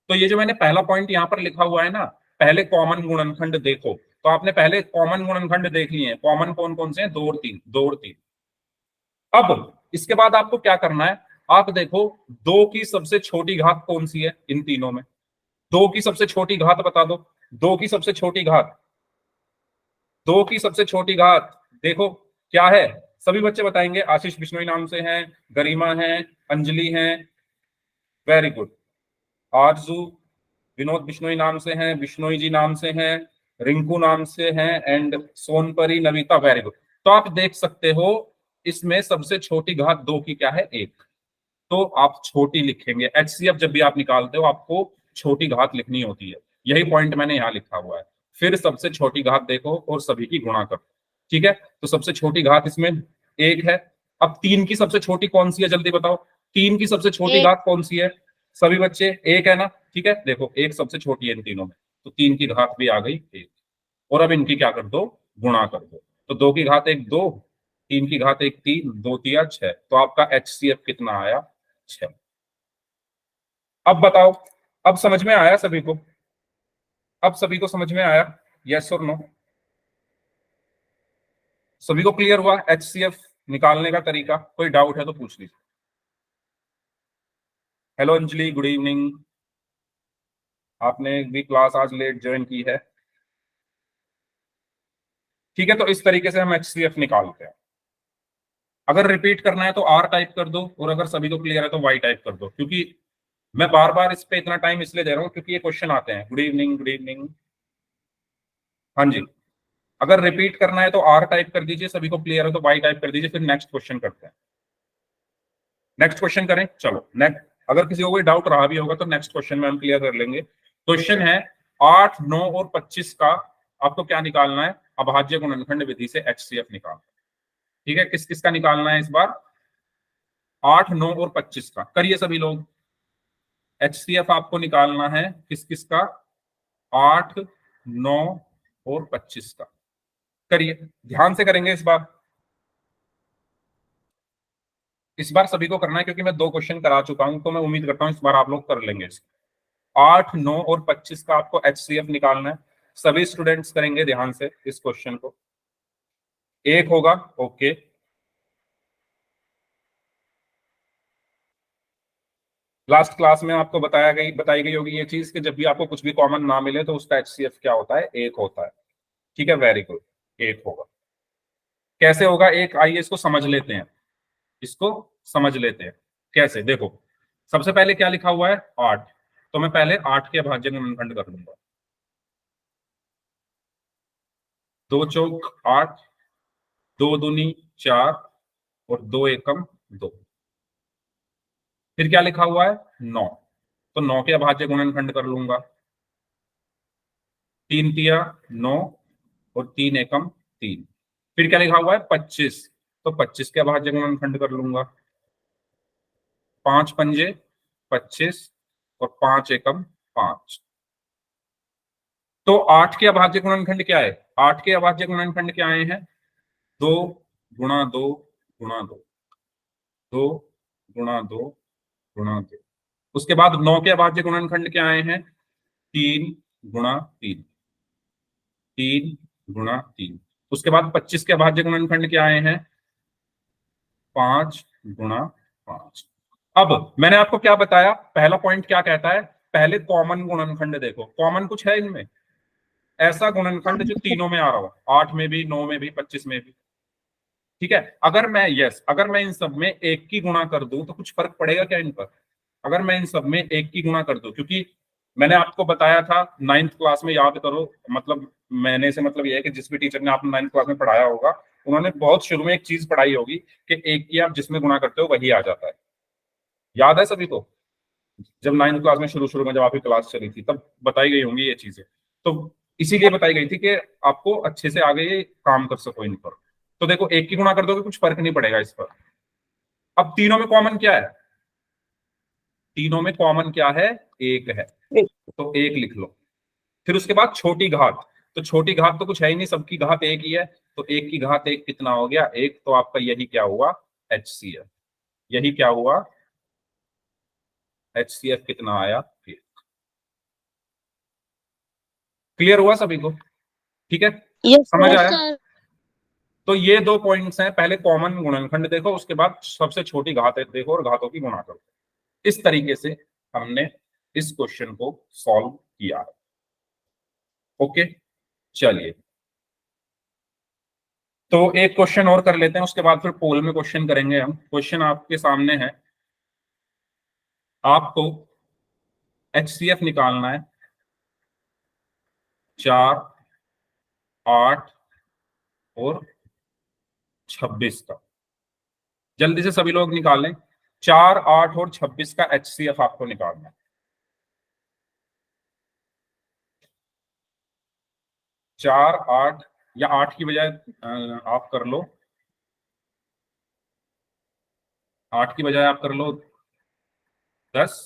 तो ये जो मैंने पहला पॉइंट यहाँ पर लिखा हुआ है ना, पहले कॉमन गुणनखंड देखो, तो आपने पहले कॉमन गुणनखंड देख लिए हैं। कॉमन कौन कौन से हैं? 2 और 3, 2 और 3। अब इसके बाद आपको क्या करना है? आप देखो 2 की सबसे छोटी घात कौन सी है इन तीनों में? 2 की सबसे छोटी घात बता दो। 2 की सबसे छोटी घात, 2 की सबसे छोटी घात देखो क्या है? सभी बच्चे बताएंगे। आशीष बिश्नोई नाम से हैं, गरिमा है, अंजलि हैं, वेरी गुड। आरजू, विनोद बिश्नोई नाम से हैं, बिश्नोई जी नाम से हैं, रिंकू नाम से हैं, and Sonpari, Navita, very good. तो आप देख सकते हो इसमें सबसे छोटी घात 2 की क्या है? 1। तो आप छोटी लिखेंगे। HCF जब भी आप निकालते हो आपको छोटी घात लिखनी होती है। यही पॉइंट मैंने यहां लिखा हुआ है। फिर सबसे छोटी घात देखो और सभी की गुणा करो। ठीक है, तो सबसे छोटी घात इसमें 1 है। अब 3 की सबसे छोटी कौन सी है, जल्दी बताओ। 3 की सबसे छोटी एक। घात कौन सी है सभी बच्चे? 1 है ना। ठीक है, देखो 1 सबसे छोटी है इन तीनों में, तो 3 की घात भी आ गई 1। और अब इनकी क्या कर दो, गुणा कर दो। तो 2 की घात 1 2, 3 की घात 1 3, 2 तिया 6, तो आपका HCF कितना आया? 6। अब बताओ, अब समझ में आया सभी को? अब सभी को समझ में आया? यस और नो? सभी को क्लियर हुआ HCF निकालने का तरीका? कोई डाउट है तो पूछ लीजिए। Hello Anjali, good evening. आपने भी क्लास आज लेट ज्वाइन की है। ठीक है, तो इस तरीके से हम HCF निकालते हैं। अगर रिपीट करना है तो R टाइप कर दो, और अगर सभी को क्लियर है तो Y टाइप कर दो, क्योंकि मैं बार बार इस पे इतना टाइम इसलिए दे रहा हूँ क्योंकि ये क्वेश्चन आते हैं। Good evening, good evening. हाँ जी, अगर रिपीट करना है तो R टाइप कर दीजिए, सभी को क्लियर है तो Y टाइप कर दीजिए, फिर नेक्स्ट क्वेश्चन करते हैं। नेक्स्ट क्वेश्चन करें, चलो नेक्स्ट। अगर किसी को कोई डाउट रहा भी होगा तो नेक्स्ट क्वेश्चन में हम क्लियर कर लेंगे। क्वेश्चन है 8 9 और 25 का आपको क्या निकालना है? अभाज्य गुणनखंड विधि से HCF निकालना है। ठीक है, किस किस का निकालना है इस बार? 8 9 और 25 का। करिए सभी लोग, HCF आपको निकालना है किस किस का? 8 9 और 25 का। करिए, ध्यान से करेंगे इस बार। इस बार सभी को करना है क्योंकि मैं 2 क्वेश्चन करा चुका हूं, तो मैं उम्मीद करता हूं इस बार आप लोग कर लेंगे इसको। 8 9 और 25 का आपको HCF निकालना है। सभी स्टूडेंट्स करेंगे ध्यान से इस क्वेश्चन को। 1 होगा, ओके। लास्ट क्लास में आपको बताई गई होगी ये चीज कि जब भी आपको कुछ भी कॉमन ना मिले तो उसका HCF क्या होता है? 1 होता है। ठीक है, वेरी गुड, 1 होगा। कैसे होगा 1? आइए इसको समझ लेते हैं। इसको समझ लेते हैं कैसे, देखो। सबसे पहले क्या लिखा हुआ है? 8। तो मैं पहले 8 के अभाज्य में गुणनखंड कर लूंगा। 2 चौक 8, 2 दूनी 4, और 2 एकम 2। फिर क्या लिखा हुआ है? 9। तो 9 के अभाज्य गुणनखंड कर लूंगा। 3 तिया 9, और 3 एकम 3। फिर क्या लिखा हुआ है? 25। तो 25 के अभाज्य गुणनखंड कर लूंगा। 5 पंजे 25, और 5 एकम 5। तो 8 के अभाज्य गुणनखंड क्या है? 8 के अभाज्य गुणनखंड क्या आए हैं? 2 गुणा 2 गुणा 2, 2 गुणा 2 गुणा 2। उसके बाद 9 के अभाज्य गुणनखंड क्या आए हैं? 3 गुणा 3, 3 गुणा 3। उसके बाद 25 के अभाज्य गुणनखंड क्या आए हैं? 5 गुणा 5। अब मैंने आपको क्या बताया? पहला पॉइंट क्या कहता है? पहले कॉमन गुणनखंड देखो, कॉमन कुछ है इनमें? ऐसा गुणनखंड जो तीनों में आ रहा हो, 8 में भी, 9 में भी, 25 में भी। ठीक है, अगर मैं इन सब में 1 की गुणा कर दूं तो कुछ फर्क पड़ेगा क्या इन पर? अगर मैं इन सब में 1 की गुणा कर दूं, क्योंकि मैंने आपको बताया था 9th क्लास में, याद करो, मतलब मैंने से मतलब यह है कि जिस भी टीचर ने आपने 9th क्लास में पढ़ाया होगा, उन्होंने बहुत शुरू में एक चीज पढ़ाई होगी कि 1 की आप जिसमें गुणा करते हो वही आ जाता है। याद है सभी को? जब 9th क्लास में शुरू शुरू में जब आपकी क्लास चली थी तब बताई गई होंगी ये चीजें। तो इसीलिए बताई गई थी कि आपको अच्छे से आगे ये काम कर सको इन पर। तो देखो, 1 की गुणा कर दोगे कुछ फर्क नहीं पड़ेगा इस पर। अब तीनों में कॉमन क्या है? तीनों में कॉमन क्या है? 1 है, एक। तो 1 लिख लो। फिर उसके बाद छोटी घात। तो छोटी घात तो कुछ है ही नहीं, सबकी घात 1 ही है। तो 1 की घात 1 कितना हो गया? 1। तो आपका यही क्या हुआ? HCF। यही क्या हुआ? HCF कितना आया? क्लियर हुआ सभी को? ठीक है, यस समझ आया? सर। तो ये 2 पॉइंट्स हैं, पहले कॉमन गुणनखंड देखो, उसके बाद सबसे छोटी घात देखो और घातों की गुणा करो। इस तरीके से हमने इस क्वेश्चन को सॉल्व किया। ओके, चलिए, तो एक क्वेश्चन और कर लेते हैं, उसके बाद फिर पोल में क्वेश्चन करेंगे हम। क्वेश्चन आपके सामने है, आपको HCF निकालना है 4 8 और 26 का। जल्दी से सभी लोग निकालें, 4 8 और 26 का HCF आपको निकालना है। 4 8 या 8 की बजाय आप कर लो, 8 की बजाय आप कर लो 10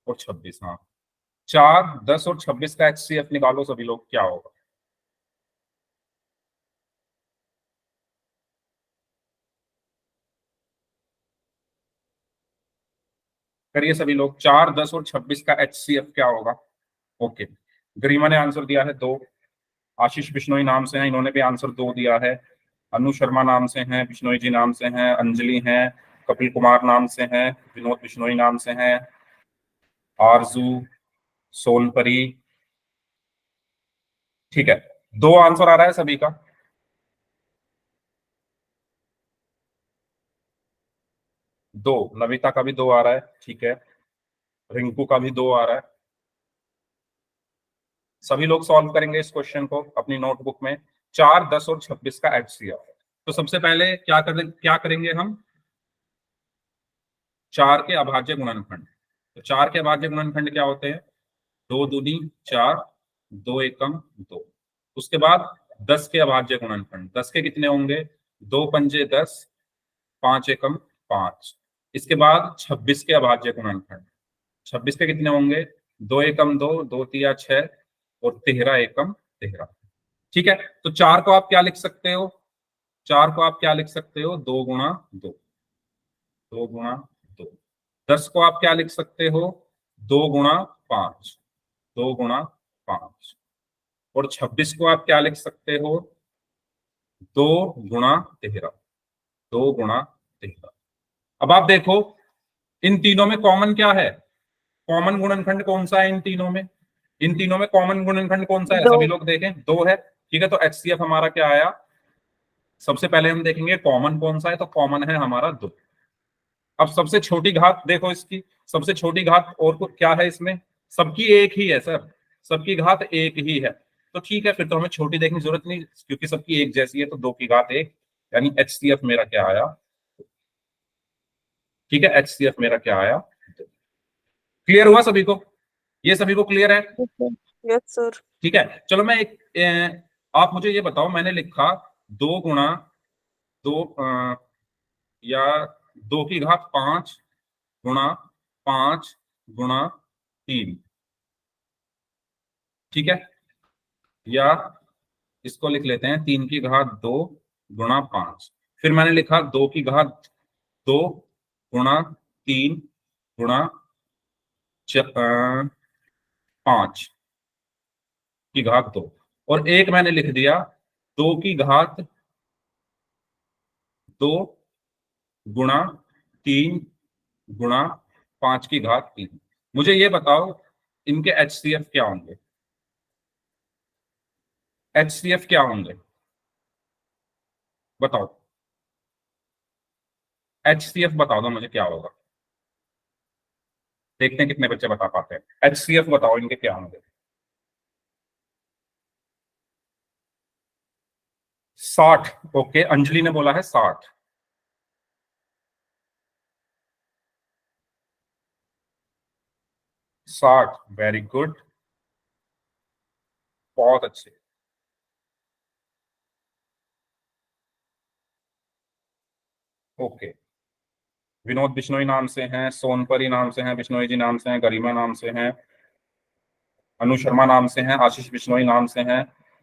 और 26। हाँ, 4 10 और 26 का HCF निकालो सभी लोग, क्या होगा? करिए सभी लोग, 4 10 और 26 का HCF क्या होगा? ओके, गरिमा ने आंसर दिया है 2, आशीष बिश्नोई नाम से हैं, इन्होंने भी आंसर 2 दिया है, अनु शर्मा नाम से हैं, बिश्नोई जी नाम से हैं, अंजलि हैं, कपिल कुमार नाम से हैं, विनोद बिश्नोई नाम से हैं, आरजू, सोनपरी। ठीक है, 2 आंसर आ रहा है सभी का। 2, नविता का भी 2 आ रहा है, ठीक है, रिंकू का भी 2 आ रहा है। सभी लोग सॉल्व करेंगे इस क्वेश्चन को अपनी नोटबुक में। 4 10 और 26 का HCF। तो सबसे पहले क्या करेंगे हम? 4 के अभाज्य गुणनखंड। तो 4 के अभाज्य गुणनखंड क्या होते हैं? 2 दूनी 4, 2 एकम 2। उसके बाद 10 के अभाज्य गुणनखंड, 10 के कितने होंगे? 2 पंजे 10, 5 एकम 5। इसके बाद 26 के अभाज्य गुणनखंड, 26 के कितने होंगे? 2 एकम 2, 2 तिया 6 और 13 एकम 13। ठीक है, तो 4 को आप क्या लिख सकते हो? 4 को आप क्या लिख सकते हो? 2 गुणा 2, 2 गुणा 2। 10 को आप क्या लिख सकते हो? 2 गुणा 5, 2 गुणा 5। और 26 को आप क्या लिख सकते हो? 2 गुणा 13, 2 गुणा 13। अब आप देखो, इन तीनों में कॉमन क्या है? कॉमन गुणनखंड कौन सा है इन तीनों में? इन तीनों में कॉमन गुणनखंड कौन सा है? दो। सभी लोग देखें, 2 है। ठीक है, तो HCF हमारा क्या आया? सबसे पहले हम देखेंगे कॉमन कौन सा है, तो कॉमन है हमारा 2। अब सबसे छोटी घात देखो इसकी, सबसे छोटी घात और क्या है इसमें? सबकी एक ही है सर, सबकी घात एक ही है। तो ठीक है, फिर तो हमें छोटी देखने की जरूरत नहीं, क्योंकि सबकी एक जैसी है, तो 2 की घात 1, यानी HCF मेरा क्या आया? ठीक है, HCF मेरा क्या आया? क्लियर हुआ सभी को? ये सभी को क्लियर है? Yes sir. ठीक है, चलो मैं आप मुझे ये बताओ, मैंने लिखा 2 गुणा 2 या 2 की घात 5 गुणा 5 गुणा 3। ठीक है, या इसको लिख लेते हैं 3 की घात 2 गुणा 5। फिर मैंने लिखा 2 की घात 2 गुणा 3 गुणा 5 की घात 2। और एक मैंने लिख दिया 2 की घात 2 गुणा 3 गुणा 5 की घात 3। मुझे ये बताओ, इनके HCF क्या होंगे? HCF क्या होंगे बताओ? HCF बता दो मुझे क्या होगा, देखते हैं कितने बच्चे बता पाते हैं। HCF बताओ इनके क्या होंगे? 60। ओके, अंजलि ने बोला है 60। 60, वेरी गुड, बहुत अच्छे। ओके, विनोद बिश्नोई नाम से हैं, सोनपरी नाम से हैं, बिश्नोई जी नाम से हैं, गरिमा नाम से हैं, अनु शर्मा नाम से हैं, आशीष बिश्नोई नाम से हैं,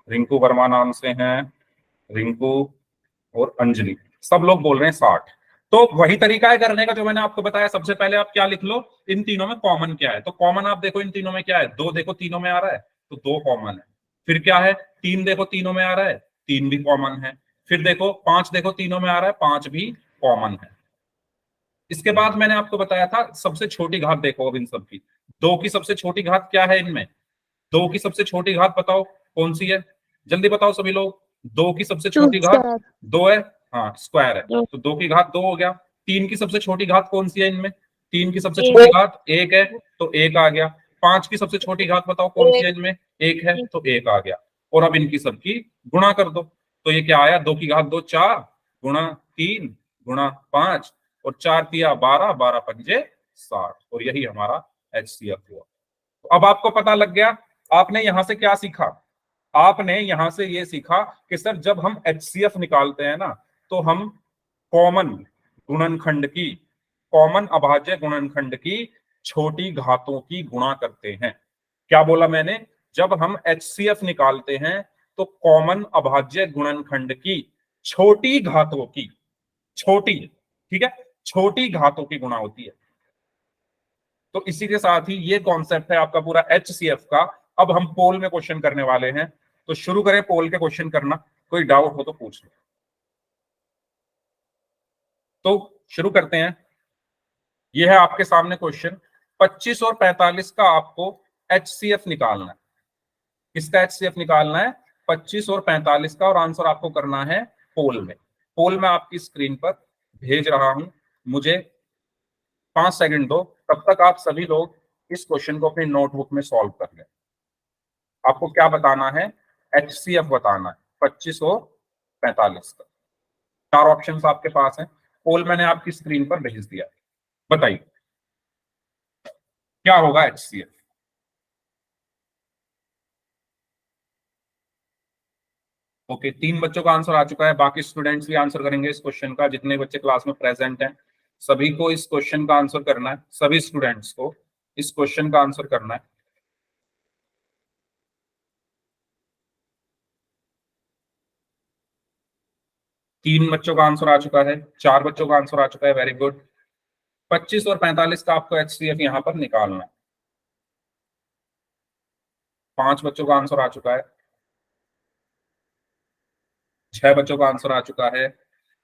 रिंकू वर्मा नाम से हैं, रिंकू और अंजलि, सब लोग बोल रहे हैं 60। तो वही तरीका है करने का जो मैंने आपको बताया। सबसे पहले आप क्या लिख लो, इन तीनों में कॉमन क्या है। तो कॉमन आप देखो इन तीनों में क्या है? 2 देखो तीनों में आ रहा है, तो 2 कॉमन है। फिर क्या है? 3 देखो तीनों में आ रहा है, 3 भी कॉमन है। फिर देखो 5 देखो तीनों में आ रहा है, 5 भी कॉमन है। इसके बाद मैंने आपको बताया था सबसे छोटी घात देखो अब इन सब की। 2 की सबसे छोटी घात क्या है इनमें? 2 की सबसे छोटी घात बताओ कौन सी है? जल्दी बताओ सभी लोग। 2 की सबसे टू छोटी घात स्टार। 2 है, हाँ स्क्वायर है, तो 2 की घात 2 हो गया। 3 की सबसे छोटी घात कौन सी है इनमें? 3 की सबसे छोटी एक। घात 1 है, तो 1 आ गया। 5 की सबसे छोटी घात बताओ कौन सी है एक। इनमें? 1 है, तो 1 आ गया। और अब इनकी सबकी गुणा कर दो, तो ये क्या आया? 2 की घात 2 4 गुणा 3 गुणा 5 और 4 तिया 12, 12 पंजे 60, और यही हमारा HCF हुआ। तो अब आपको पता लग गया, आपने यहां से क्या सीखा? आपने यहां से ये सीखा कि सर जब हम HCF निकालते हैं ना तो हम कॉमन गुणनखंड की, कॉमन अभाज्य गुणनखंड की छोटी घातों की गुणा करते हैं। क्या बोला मैंने? जब हम HCF निकालते हैं तो कॉमन अभाज्य गुणनखंड की छोटी घातों की, छोटी, ठीक है, छोटी घातों की गुणा होती है। तो इसी के साथ ही ये कॉन्सेप्ट है आपका पूरा HCF का। अब हम पोल में क्वेश्चन करने वाले हैं, तो शुरू करें पोल के क्वेश्चन करना। कोई डाउट हो तो पूछ लो। तो शुरू करते हैं। ये है आपके सामने क्वेश्चन। 25 और 45 का आपको HCF निकालना है। किसका HCF निकालना है? 25 और 45 का, और आंसर आपको करना है पोल में। पोल में आपकी स्क्रीन पर भेज रहा हूं, मुझे 5 सेकंड दो, तब तक आप सभी लोग इस क्वेश्चन को अपनी नोटबुक में सॉल्व कर लें। आपको क्या बताना है? HCF बताना है 25 और 45 का। 4 ऑप्शंस आपके पास हैं। पोल मैंने आपकी स्क्रीन पर भेज दिया। बताइए क्या होगा HCF? ओके, 3 बच्चों का आंसर आ चुका है। बाकी स्टूडेंट्स भी आंसर करेंगे इस क्वेश्चन का। जितने बच्चे क्लास में प्रेजेंट हैं सभी को इस क्वेश्चन का आंसर करना है। सभी स्टूडेंट्स को इस क्वेश्चन का आंसर करना है। 3 बच्चों का आंसर आ चुका है। 4 बच्चों का आंसर आ चुका है। Very good. 25 और 45 का आपको HCF यहाँ पर निकालना है। 5 बच्चों का आंसर आ चुका है। 6 बच्चों का आंसर आ चुका है।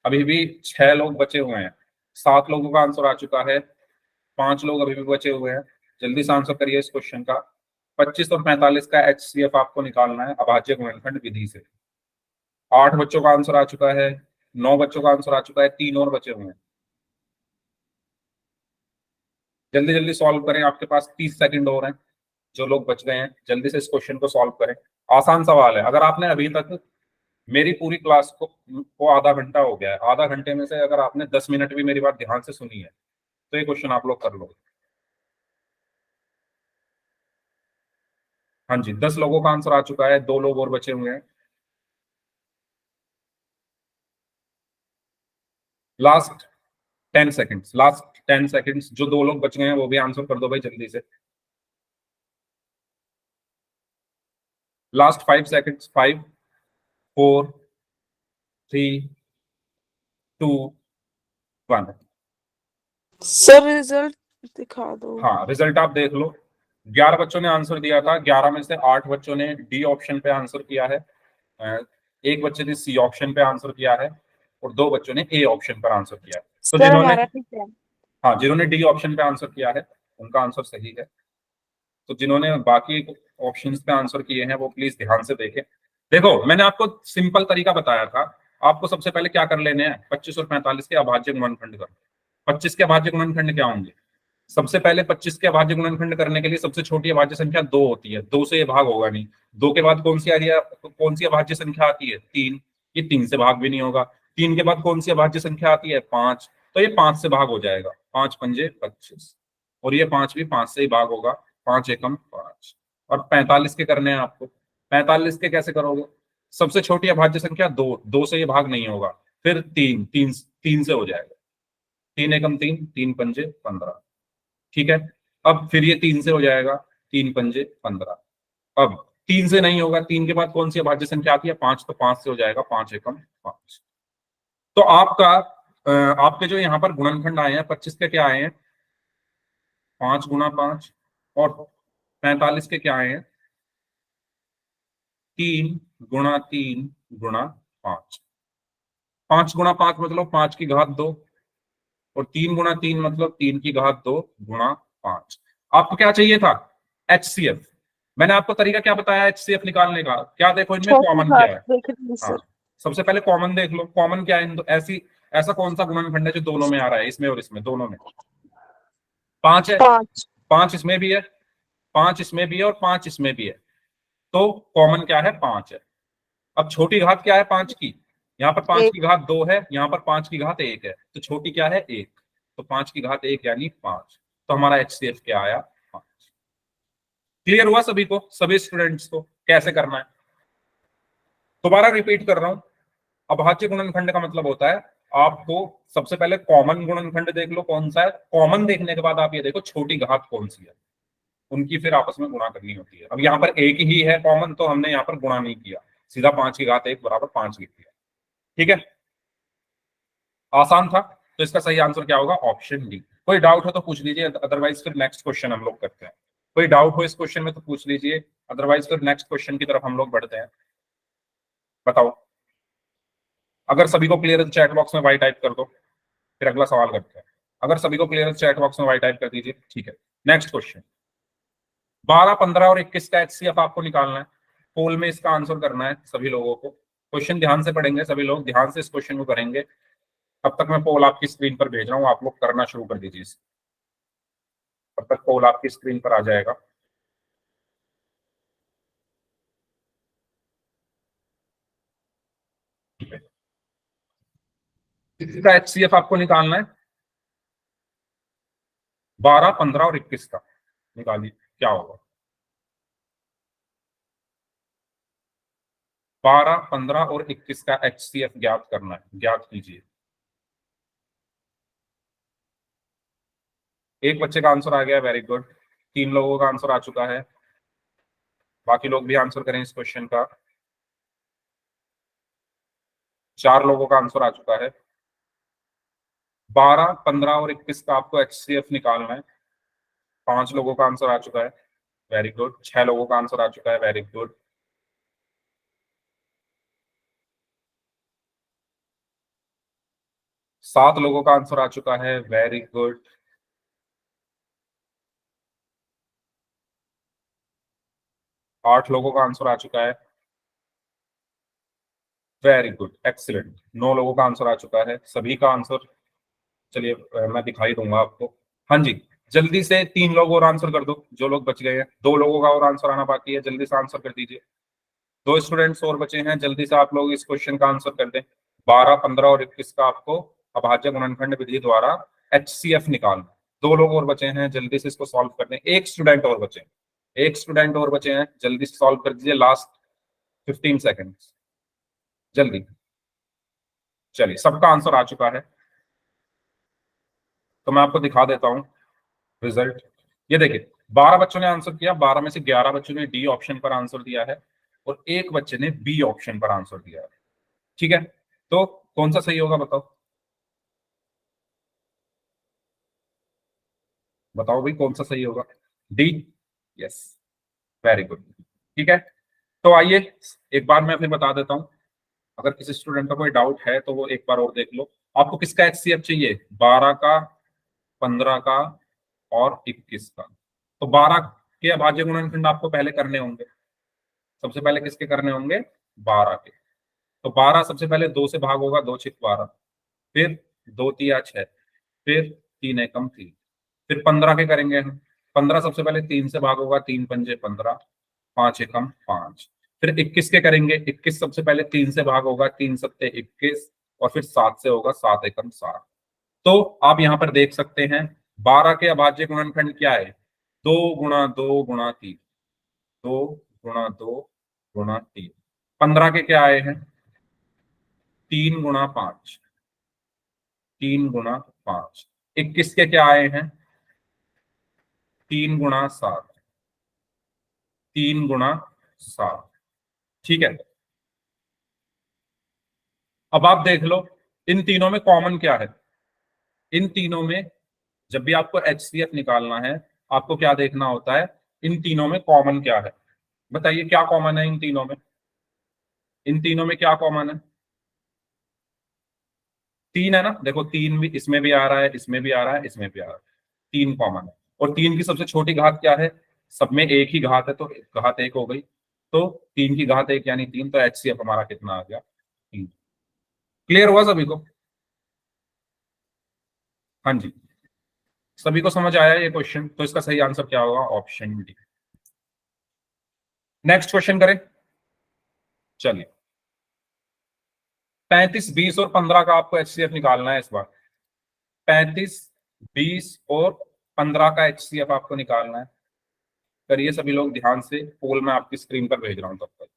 अभी भी 6 लोग बचे हुए हैं। 7 लोगों का आंसर आ चुका है। 5 लोग अभी भी बचे हुए हैं। जल्दी से आंसर करिए इस क्वेश्चन का। 25 और 45 का HCF आपको निकालना है अभाज्य गुणनखंड विधि से। 8 बच्चों का आंसर आ चुका है। 9 बच्चों का आंसर आ चुका है। 3 और बचे हुए हैं। जल्दी जल्दी सॉल्व करें, आपके पास 30 सेकंड और हैं। जो लोग बच गए हैं जल्दी से इस क्वेश्चन को सॉल्व करें। आसान सवाल है। अगर आपने अभी तक मेरी पूरी क्लास को आधा घंटा हो गया है, आधा घंटे में से अगर आपने 10 मिनट भी मेरी बात ध्यान से सुनी है तो ये क्वेश्चन आप लोग कर लो। हाँ जी, 10 लोगों का आंसर आ चुका है। 2 लोग और बचे हुए हैं। Last 10 seconds, last 10 seconds. जो 2 लोग बच गए हैं वो भी आंसर कर दो भाई जल्दी से। Last 5 seconds. 5, 4, 3, 2, 1। सर रिजल्ट दिखा दो। हाँ, रिजल्ट आप देख लो। 11 बच्चों ने आंसर दिया था। 11 में से 8 बच्चों ने डी ऑप्शन पे आंसर किया है। एक बच्चे ने सी ऑप्शन पे आंसर किया है और 2 बच्चों ने ए ऑप्शन पर आंसर किया है। तो सर जिन्होंने, हमारा ठीक है। हाँ, जिन्होंने डी ऑप्शन पे आंसर किया है उनका आंसर सही है। तो जिन्होंने बाकी ऑप्शंस पे आंसर किए हैं वो प्लीज ध्यान से देखें। देखो, मैंने आपको सिंपल तरीका बताया था। आपको सबसे पहले क्या कर लेने हैं? 25 और 45 के अभाज्य गुणनखंड कर। 25 के अभाज्य गुणनखंड क्या होंगे? सबसे पहले 25 के अभाज्य गुणनखंड करने के लिए सबसे छोटी अभाज्य संख्या 2 होती है। 2 से ये भाग होगा नहीं। 2 के बाद कौन सी अभाज्य संख्या आती है? 3। ये 3 से भाग भी नहीं होगा। 3 के बाद कौन सी अभाज्य संख्या आती है? 5। तो ये 5 से भाग हो जाएगा। 5×5 = 25, और ये 5 भी 5 से ही भाग होगा। 5 एकम 5। और 45 के करने हैं आपको। 45 के कैसे करोगे? सबसे छोटी अभाज्य संख्या 2, 2 से ये भाग नहीं होगा। फिर 3, 3 से हो जाएगा। 3 एकम 3, 3×5 = 15। ठीक है। अब फिर ये 3 से हो जाएगा। 3×5 = 15। अब 3 से नहीं होगा। 3 के बाद कौन सी अभाज्य संख्या आती है? 5। तो 5 से हो जाएगा। 5 एकम 5। तो आपके जो यहाँ पर गुणनखंड आए हैं 25 के क्या आए हैं? 5×5। और 45 के क्या आए हैं? 3×3 × 5। 5×5 मतलब 5 की घात 2, और 3×3 मतलब 3 की घात 2 × 5। आपको क्या चाहिए था? HCF। मैंने आपको तरीका क्या बताया HCF निकालने का? क्या देखो, इनमें छोटी कॉमन क्या घात है? देख रही हाँ, सर। सबसे पहले कॉमन देख लो। कॉमन क्या है ऐसा कौन सा गुणनखंड है जो दोनों में आ रहा है? इसमें और इसमें, दोनों में 5 है। 5। 5 इसमें भी है, 5 इसमें भी है, और 5 इसमें भी है। तो कॉमन क्या है? 5 है। अब छोटी घात क्या है 5 की? यहाँ पर 5 एक। की घात 2 है, यहाँ पर 5 की घात 1 है। तो छोटी क्या है? 1। तो 5 की घात 1 यानी 5। तो हमारा HCF क्या आया? 5। क्लियर हुआ सभी को, सभी स्टूडेंट्स को कैसे करना है? दोबारा रिपीट कर रहा हूं, अभाज्य गुणनखंड का मतलब होता है आपको सबसे पहले कॉमन गुणनखंड देख लो कौन सा है, कॉमन देखने के बाद आप ये देखो छोटी घात कौन सी है, उनकी फिर आपस में गुणा करनी होती है। अब यहाँ पर एक ही है कॉमन, तो हमने यहाँ पर गुणा नहीं किया, सीधा 5 की घात 1 बराबर 5 लिख दिया। ठीक है, आसान था। तो इसका सही आंसर क्या होगा, ऑप्शन डी। कोई डाउट हो तो पूछ लीजिए, अदरवाइज फिर नेक्स्ट क्वेश्चन हम लोग करते हैं। कोई डाउट हो इस क्वेश्चन में तो पूछ लीजिए, अदरवाइज फिर नेक्स्ट क्वेश्चन की तरफ हम लोग बढ़ते हैं। बताओ, अगर सभी को क्लियर है तो चैट बॉक्स में वाई टाइप कर दो, फिर अगला सवाल करते हैं। अगर सभी को क्लियर है चैट बॉक्स में वाई टाइप कर दीजिए। ठीक है, नेक्स्ट क्वेश्चन, 12, 15 और 21 का एचसीएफ आपको निकालना है। पोल में इसका आंसर करना है सभी लोगों को। क्वेश्चन ध्यान से पढ़ेंगे सभी लोग, ध्यान से इस क्वेश्चन को करेंगे। तब तक मैं पोल आपकी स्क्रीन पर भेज रहा हूँ, आप लोग करना शुरू कर दीजिए। तब तक पोल आपकी स्क्रीन पर आ जाएगा। इसका एचसीएफ आपको निकालना है 12, 15 और 21 का। निकालिए क्या होगा। 12, 15 और 21 का एचसीएफ ज्ञात करना है, ज्ञात कीजिए। एक बच्चे का आंसर आ गया, वेरी गुड। 3 लोगों का आंसर आ चुका है, बाकी लोग भी आंसर करें इस क्वेश्चन का। 4 लोगों का आंसर आ चुका है। 12, 15 और 21 का आपको एचसीएफ निकालना है। 5 लोगों का आंसर आ चुका है, वेरी गुड। 6 लोगों का आंसर आ चुका है, वेरी गुड। 7 लोगों का आंसर आ चुका है, वेरी गुड। 8 लोगों का आंसर आ चुका है, वेरी गुड, एक्सीलेंट। 9 लोगों का आंसर आ चुका है, सभी का आंसर चलिए मैं दिखाई दूंगा आपको। हाँ जी, जल्दी से 3 लोग और आंसर कर दो जो लोग बच गए हैं। 2 लोगों का और आंसर आना बाकी है, जल्दी से आंसर कर दीजिए। 2 स्टूडेंट्स और बचे हैं, जल्दी से आप लोग इस क्वेश्चन का आंसर कर दें। 12, 15 और 21 का आपको अभाज्य गुणनखंड विधि द्वारा एचसीएफ निकालना। 2 लोग और बचे हैं, जल्दी से इसको सॉल्व कर दें। एक स्टूडेंट और बचे हैं, एक स्टूडेंट और बचे हैं, जल्दी से सॉल्व कर दीजिए, लास्ट 15 सेकेंड, जल्दी। चलिए, सबका आंसर आ चुका है, तो मैं आपको दिखा देता हूँ रिजल्ट। ये देखिए, 12 बच्चों ने आंसर किया, 12 में से 11 बच्चों ने डी ऑप्शन पर आंसर दिया है और एक बच्चे ने बी ऑप्शन पर आंसर दिया है। ठीक है, तो कौन सा सही होगा बताओ, बताओ भाई कौन सा सही होगा। D, yes, very good. ठीक है, तो आइए एक बार मैं फिर बता देता हूं, अगर किसी स्टूडेंट का कोई डाउट है तो वो एक बार और देख लो। आपको किसका एचसीएफ चाहिए, 12 का, 15 का और 21 का। तो 12 के अभाज्य गुणनखंड आपको पहले करने होंगे। सबसे पहले किसके करने होंगे, 12 के। तो 12 सबसे पहले 2 से भाग होगा, 2 छिक 12, फिर 2 तिया 6, फिर 3 एकम 3, फिर 15 के करेंगे हम। 15 सबसे पहले 3 से भाग होगा, 3 पंजे 15, 5 एकम 5। फिर 21 के करेंगे, 21 सबसे पहले 3 से भाग होगा, 3 सत्ते 21, और फिर 7 से होगा, 7 एकम 7। तो आप यहाँ पर देख सकते हैं 12 के अभाज्य गुणनखंड क्या है, 2 गुणा 2 गुणा 3, 2 गुणा 2 गुणा 3। 15 के क्या आए हैं, 3 गुणा 5, 3 गुणा 5। 21 के क्या आए हैं, 3 गुणा 7, 3 गुणा 7। ठीक है, अब आप देख लो इन तीनों में कॉमन क्या है। इन तीनों में जब भी आपको एचसीएफ निकालना है, आपको क्या देखना होता है, इन तीनों में कॉमन क्या है। बताइए क्या कॉमन है इन तीनों में, इन तीनों में क्या कॉमन है। 3 है ना, देखो 3 भी इसमें भी आ रहा है, इसमें भी आ रहा है, इसमें भी आ रहा है। 3 कॉमन है, और 3 की सबसे छोटी घात क्या है, सब में एक ही घात है, तो घात 1 हो गई। तो 3 की घात 1 यानी 3, तो एचसीएफ हमारा कितना आ गया, 3। क्लियर हुआ सभी को, हाँ जी, सभी को समझ आया ये क्वेश्चन। तो इसका सही आंसर क्या होगा, ऑप्शन डी। नेक्स्ट क्वेश्चन करें, चलिए। 35, 20 और 15 का आपको एचसीएफ निकालना है इस बार। 35, 20 और 15 का एचसीएफ आपको निकालना है। करिए सभी लोग ध्यान से, पोल मैं आपकी स्क्रीन पर भेज रहा हूं तब तक।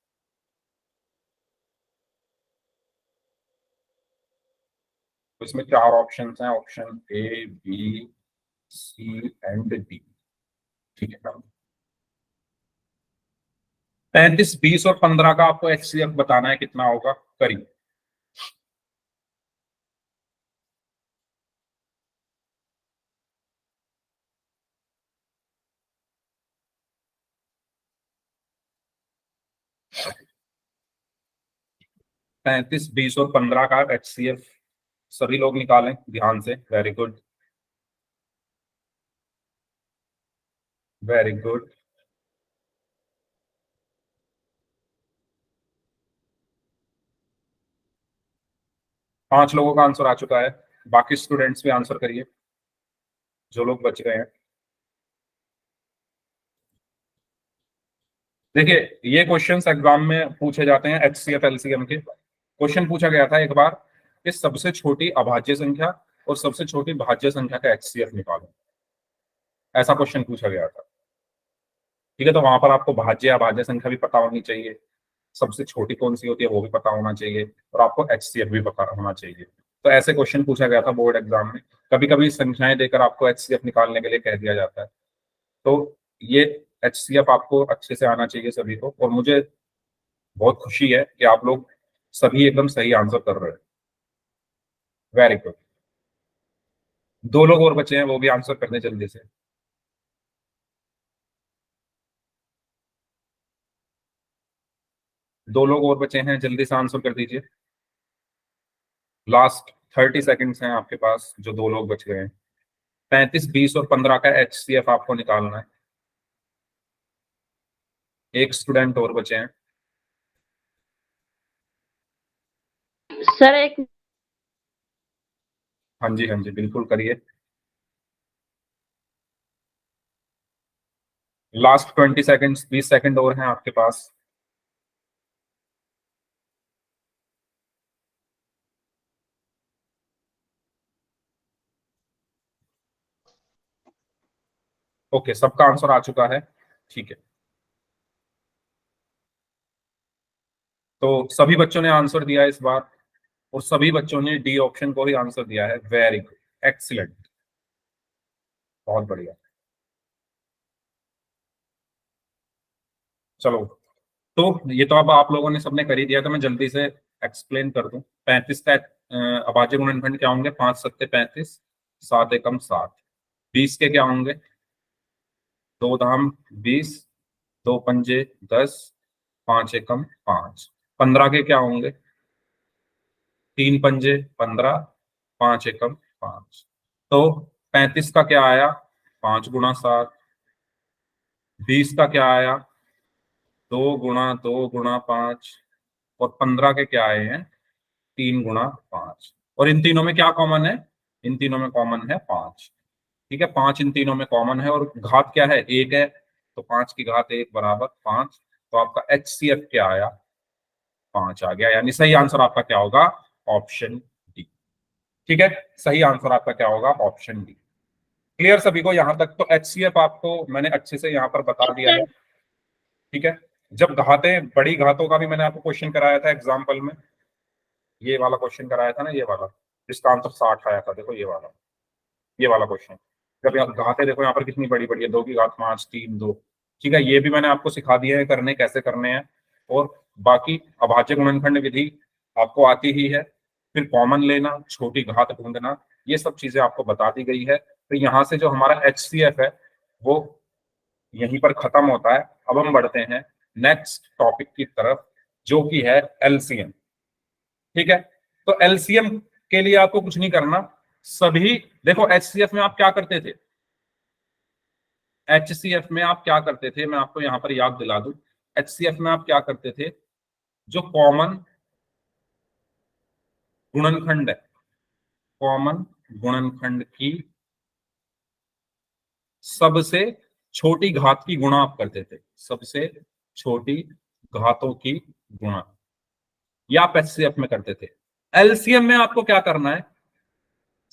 तो इसमें 4 ऑप्शन हैं, option A, B, C and D. ठीक है ना। 35, 20 और 15 का आपको एचसीएफ बताना है, कितना होगा, करिए। पैंतीस, 20 और 15 का एचसीएफ सभी लोग निकालें ध्यान से। Very good, very good. 5 लोगों का आंसर आ चुका है। बाकी स्टूडेंट्स भी आंसर करिए, जो लोग बच गए हैं। देखिए, ये क्वेश्चंस एग्जाम में पूछे जाते हैं एचसीएफ एलसीएम के। क्वेश्चन पूछा गया था एक बार कि सबसे छोटी अभाज्य संख्या और सबसे छोटी भाज्य संख्या का एचसीएफ निकालो। ऐसा क्वेश्चन पूछा गया था। ठीक है, तो वहां पर आपको भाज्य अभाज्य संख्या भी पता होनी चाहिए, सबसे छोटी कौन सी होती है वो भी पता होना चाहिए, और आपको एचसीएफ भी पता होना चाहिए। तो ऐसे क्वेश्चन पूछा गया था बोर्ड एग्जाम में। कभी कभी संख्याएं देकर आपको एचसीएफ निकालने के लिए कह दिया जाता है। तो ये एचसीएफ आपको अच्छे से आना चाहिए सभी को, और मुझे बहुत खुशी है कि आप लोग सभी एकदम सही आंसर कर रहे हैं। Very good. 2 लोग और बचे हैं, वो भी आंसर करने जल्दी से। दो लोग और बचे हैं, जल्दी से आंसर कर दीजिए। लास्ट 30 सेकेंड्स हैं आपके पास, जो 2 लोग बच गए हैं। 35, 20 और 15 का एचसीएफ आपको निकालना है। एक स्टूडेंट और बचे हैं। सर एक हाँ जी, हाँ जी, बिल्कुल करिए। लास्ट 20 सेकेंड्स, 20 सेकेंड और हैं आपके पास। ओके, सबका आंसर आ चुका है। ठीक है, तो सभी बच्चों ने आंसर दिया इस बार, और सभी बच्चों ने डी ऑप्शन को ही आंसर दिया है। वेरी गुड, एक्सीलेंट, बहुत बढ़िया। चलो, तो ये तो अब आप लोगों ने सबने कर ही दिया, तो मैं जल्दी से एक्सप्लेन कर दूं। 35 का अभाज्य गुणनखंड क्या होंगे, 5 सत्ते 35, 7 एकम 7। 20 के क्या होंगे, 2 धाम 20, 2 पंजे 10, 5 एकम 5। 15 के क्या होंगे, 3 पंजे 15, 5 एकम 5। तो 35 का क्या आया, 5 × 7। 20 का क्या आया, 2 × 2 × 5। और 15 के क्या आए हैं, 3 × 5। और इन तीनों में क्या कॉमन है, इन तीनों में कॉमन है 5। ठीक है, 5 इन तीनों में कॉमन है, और घात क्या है, 1 है। तो 5 की घात 1 बराबर 5। तो आपका एचसीएफ क्या आया, 5 आ गया। यानी सही आंसर आपका क्या होगा, ऑप्शन डी। ठीक है, सही आंसर आपका क्या होगा, ऑप्शन डी। क्लियर सभी को यहां तक। तो एचसीएफ आपको मैंने अच्छे से यहां पर बता दिया है। ठीक है, जब घातें, बड़ी घातों का भी मैंने आपको क्वेश्चन कराया था एग्जाम्पल में। ये वाला क्वेश्चन कराया था ना, ये वाला, जिसका आंसर 60 आया था। देखो ये वाला क्वेश्चन। जब यहाँ घातें देखो, यहाँ पर कितनी बड़ी बड़ी है, 2 की घात 5, 3, 2। ठीक है, ये भी मैंने आपको सिखा दिया है करने, कैसे करने हैं। और बाकी अभाज्य गुणनखंड विधि आपको आती ही है। फिर कॉमन लेना, छोटी घात ढूंढना, ये सब चीजें आपको बता दी गई है। तो यहाँ से जो हमारा एचसीएफ है वो यहीं पर खत्म होता है। अब हम बढ़ते हैं नेक्स्ट टॉपिक की तरफ, जो कि है एलसीएम। ठीक है, तो एलसीएम के लिए आपको कुछ नहीं करना। सभी देखो, एचसीएफ में आप क्या करते थे, एचसीएफ में आप क्या करते थे, मैं आपको यहां पर याद दिला दूं। एचसीएफ में आप क्या करते थे, जो कॉमन गुणनखंड है, कॉमन गुणनखंड की सबसे छोटी घात की गुणा आप करते थे। सबसे छोटी घातों की गुणा, या आप एचसीएफ में करते थे। एलसीएम में आपको क्या करना है,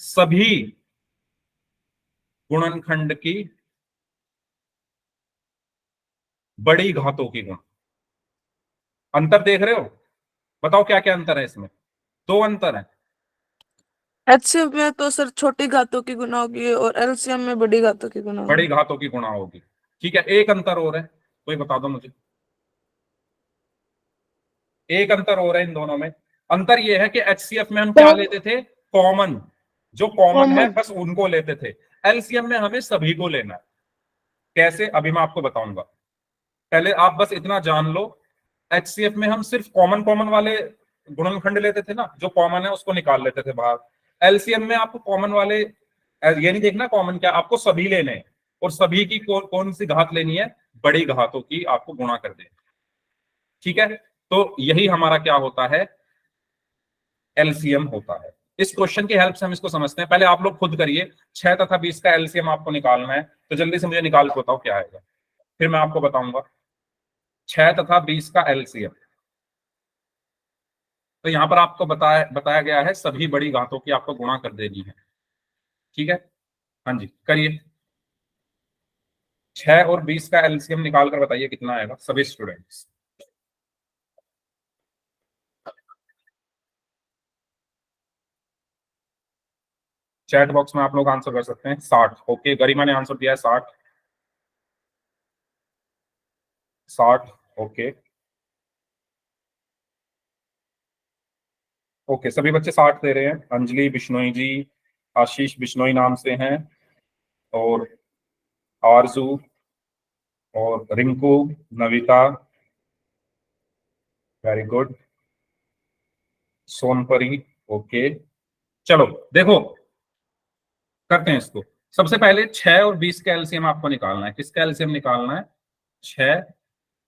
सभी गुणनखंड की बड़ी घातों की गुणा। अंतर देख रहे हो, बताओ क्या क्या अंतर है इसमें। 2 अंतर है। HCF में तो सर छोटी घातों की गुना होगी और LCM में बड़ी घातों की गुना बड़ी होगी। घातों की गुणा होगी। ठीक है, एक अंतर और है, कोई बता दो मुझे। एक अंतर और है इन दोनों में। अंतर ये है कि HCF में हम क्या लेते थे, कॉमन, जो कॉमन है कॉमन। बस उनको लेते थे। LCM में हमें सभी को लेना है। कैसे, अभी मैं आपको बताऊंगा। पहले आप बस इतना जान लो, HCF में हम सिर्फ कॉमन कॉमन वाले गुणनखंड लेते थे ना, जो कॉमन है उसको निकाल लेते थे बाहर। LCM में आपको कॉमन वाले ये नहीं देखना कॉमन क्या, आपको सभी लेने हैं, और सभी की कौन सी घात लेनी है, बड़ी घातों की आपको गुणा कर देनी। ठीक है, तो यही हमारा क्या होता है, LCM होता है। इस क्वेश्चन की हेल्प से हम इसको समझते हैं। पहले आप लोग खुद करिए, 6 तथा 20 का LCM आपको निकालना है, तो जल्दी से मुझे निकाल के बताओ क्या आएगा, फिर मैं आपको बताऊंगा। 6 तथा 20 का LCM, तो यहां पर आपको बताया गया है सभी बड़ी घातों की आपको गुणा कर देनी है। ठीक है, हाँ जी करिए। 6 और 20 का LCM निकाल कर बताइए कितना आएगा सभी स्टूडेंट्स। चैट बॉक्स में आप लोग आंसर कर सकते हैं। 60। ओके, गरिमा ने आंसर दिया है 60। 60। ओके ओके, सभी बच्चे 60 दे रहे हैं। अंजलि बिश्नोई जी, आशीष बिश्नोई नाम से हैं, और आरजू, और Rinku, Navita, very good, Sonpari. Okay, चलो देखो करते हैं इसको। सबसे पहले 6 और 20 का एलसीएम आपको निकालना है। किसका एलसीएम निकालना है, 6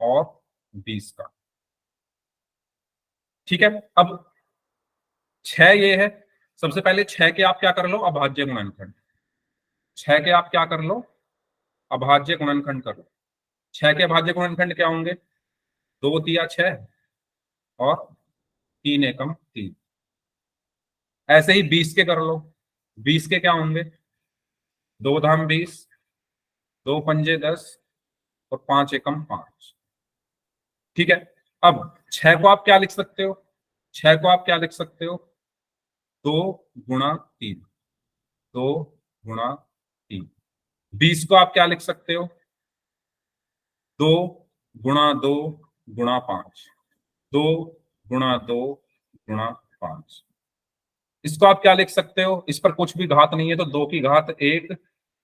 और 20 का। ठीक है, अब 6 ये है, सबसे पहले 6 के आप क्या कर लो, अभाज्य गुणनखंड। 6 के आप क्या कर लो, अभाज्य गुणनखंड कर लो। 6 के अभाज्य गुणनखंड क्या होंगे, 2 तिया 6 और 3 एकम 3। ऐसे ही 20 के कर लो। 20 के क्या होंगे, 2 धाम 20, 2 पंजे 10 और 5 एकम 5। ठीक है, अब 6 को आप क्या लिख सकते हो, 6 को आप क्या लिख सकते हो, 2 गुणा 3, 2 गुणा 3। 20 को आप क्या लिख सकते हो, 2 गुणा 2 गुणा 5, 2 गुणा 2 गुणा 5। इसको आप क्या लिख सकते हो, इस पर कुछ भी घात नहीं है तो 2 की घात 1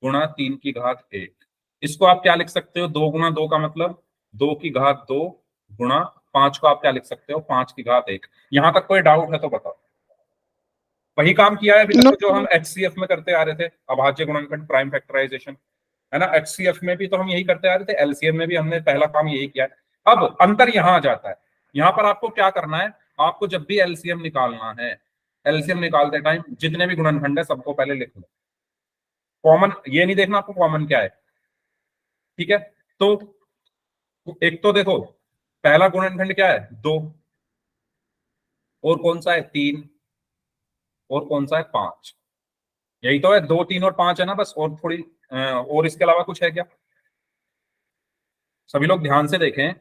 गुणा 3 की घात 1। इसको आप क्या लिख सकते हो, 2 गुणा 2 का मतलब 2 की घात 2 गुणा 5 को आप क्या लिख सकते हो, 5 की घात 1। यहां तक कोई डाउट है तो बताओ। वही काम किया है अभी तक नो तो जो हम HCF में करते आ रहे थे, अभाज्य गुणनखंड प्राइम फैक्टराइजेशन, है ना। HCF में भी तो हम यही करते आ रहे थे, LCM में भी हमने पहला काम यही किया है। अब अंतर यहां आ जाता है, यहां पर आपको क्या करना है, आपको जब भी LCM निकालना है, LCM निकालते टाइम जितने भी गुणनखंड है सबको पहले लिख लो। कॉमन ये नहीं देखना आपको कॉमन क्या है। ठीक है, तो एक तो देखो पहला गुणनखंड क्या है, 2, और कौन सा है 3, और कौन सा है 5। यही तो है, 2 3 और 5 है ना बस, और थोड़ी और इसके अलावा कुछ है क्या। सभी लोग ध्यान से देखें,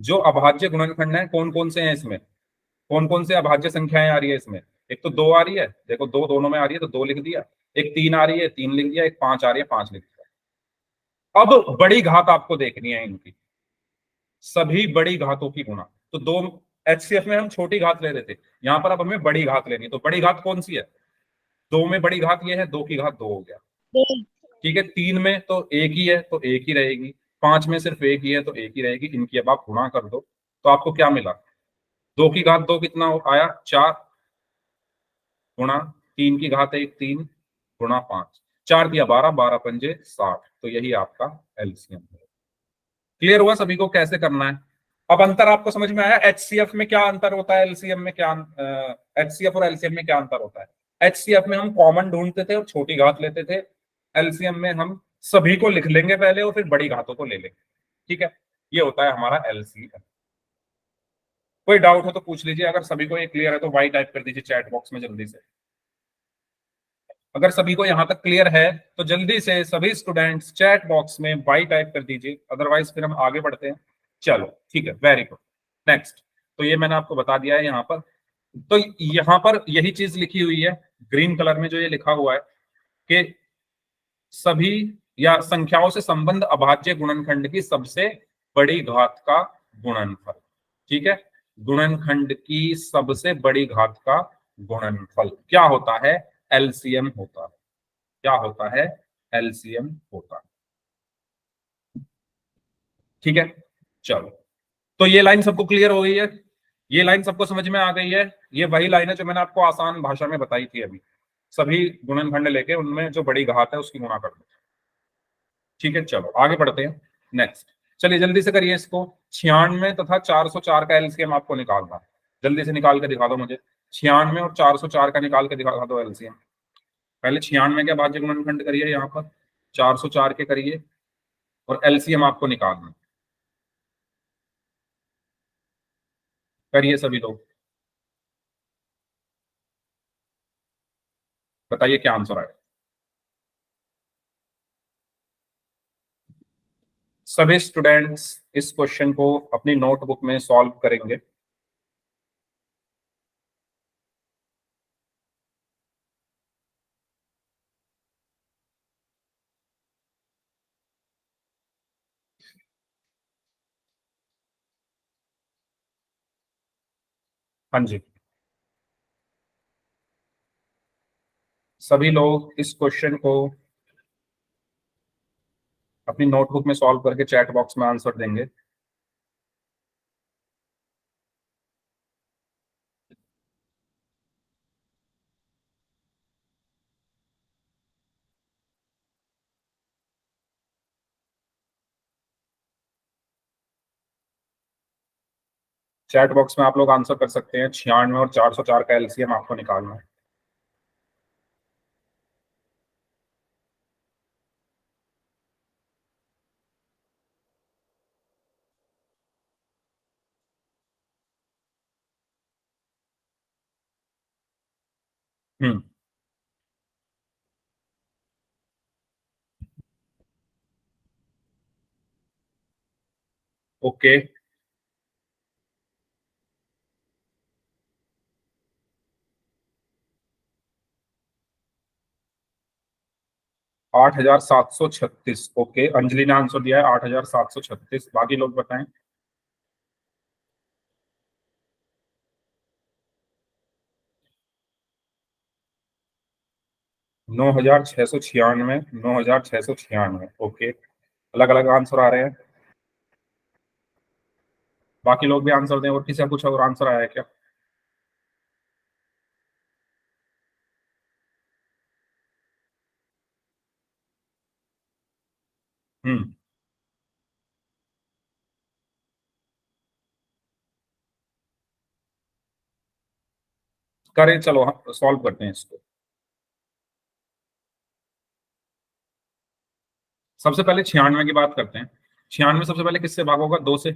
जो अभाज्य गुणनखंड है कौन कौन से हैं इसमें, कौन कौन से अभाज्य संख्याएं आ रही है इसमें। एक तो 2 आ रही है, देखो 2 दोनों में आ रही है तो 2 लिख दिया। एक 3 आ रही है, 3 लिख दिया। एक 5 आ रही है, 5 लिख दिया। अब बड़ी घात आपको देखनी है इनकी, सभी बड़ी घातों की गुणा। तो 2 HCF में हम छोटी घात ले रहे थे, यहां पर अब हमें बड़ी घात लेनी है। तो बड़ी घात कौन सी है, 2 में बड़ी घात ये है, 2 की घात 2 हो गया। ठीक है, 3 में तो एक ही है तो एक ही रहेगी, 5 में सिर्फ एक ही है तो एक ही रहेगी। इनकी अब आप गुणा कर दो तो आपको क्या मिला, 2 की घात 2 कितना आया, 4 गुणा 3 की घात 1 3 गुणा 5, 4 दिया 12, 12 पंजे 60। तो यही आपका एलसीएम है। क्लियर हुआ सभी को कैसे करना है। अब अंतर आपको समझ में आया, HCF में क्या अंतर होता है, LCM में क्या, HCF और LCM में क्या अंतर होता है। HCF में हम कॉमन ढूंढते थे और छोटी घात लेते थे, LCM में हम सभी को लिख लेंगे पहले और फिर बड़ी घातों को ले लेंगे। ठीक है, ये होता है हमारा LCM। कोई डाउट हो तो पूछ लीजिए, अगर सभी को ये क्लियर है तो वाई टाइप कर दीजिए चैट बॉक्स में जल्दी से। अगर सभी को यहां तक क्लियर है तो जल्दी से सभी स्टूडेंट्स चैट बॉक्स में वाई टाइप कर दीजिए, अदरवाइज फिर हम आगे बढ़ते हैं। चलो ठीक है, वेरी गुड, नेक्स्ट। तो ये मैंने आपको बता दिया है यहाँ पर। तो यहाँ पर यही चीज लिखी हुई है, ग्रीन कलर में जो ये लिखा हुआ है कि सभी या संख्याओं से संबंध अभाज्य गुणनखंड की सबसे बड़ी घात का गुणनफल। ठीक है, गुणनखंड की सबसे बड़ी घात का गुणनफल क्या होता है? एलसीएम होता है। क्या होता है? एलसीएम होता है। ठीक है, चलो, तो ये लाइन सबको क्लियर हो गई है? ये लाइन सबको समझ में आ गई है? ये वही लाइन है जो मैंने आपको आसान भाषा में बताई थी अभी। सभी गुणनखंड लेके उनमें जो बड़ी घात है उसकी गुणा कर दो। ठीक है, चलो आगे बढ़ते हैं। नेक्स्ट, चलिए जल्दी से करिए इसको। 96 तथा 404 का एलसीएम आपको निकालना है। जल्दी से निकाल के दिखा दो मुझे। 96 और 404 का निकाल के दिखा दो एलसीएम। पहले 96 के भाज्य गुणनखंड करिए, यहाँ पर 404 के करिए, और एलसीएम आपको निकालना है। करिए सभी लोग, बताइए क्या आंसर आएगा। सभी स्टूडेंट्स इस क्वेश्चन को अपनी नोटबुक में सॉल्व करेंगे। हाँ जी, सभी लोग इस क्वेश्चन को अपनी नोटबुक में सॉल्व करके चैट बॉक्स में आंसर देंगे। चैट बॉक्स में आप लोग आंसर कर सकते हैं। 96 और 404 का एलसीएम आपको निकालना है। हम्म, ओके। 8736। ओके, अंजलि ने आंसर दिया है 8736। बाकी लोग बताएं। 9696, 9696। ओके, अलग अलग आंसर आ रहे हैं। बाकी लोग भी आंसर दें। और किसी का कुछ और आंसर आया है क्या? हम्म, करें, चलो हम सॉल्व करते हैं इसको। सबसे पहले 96 की बात करते हैं। 96 सबसे पहले किससे भाग होगा? 2 से।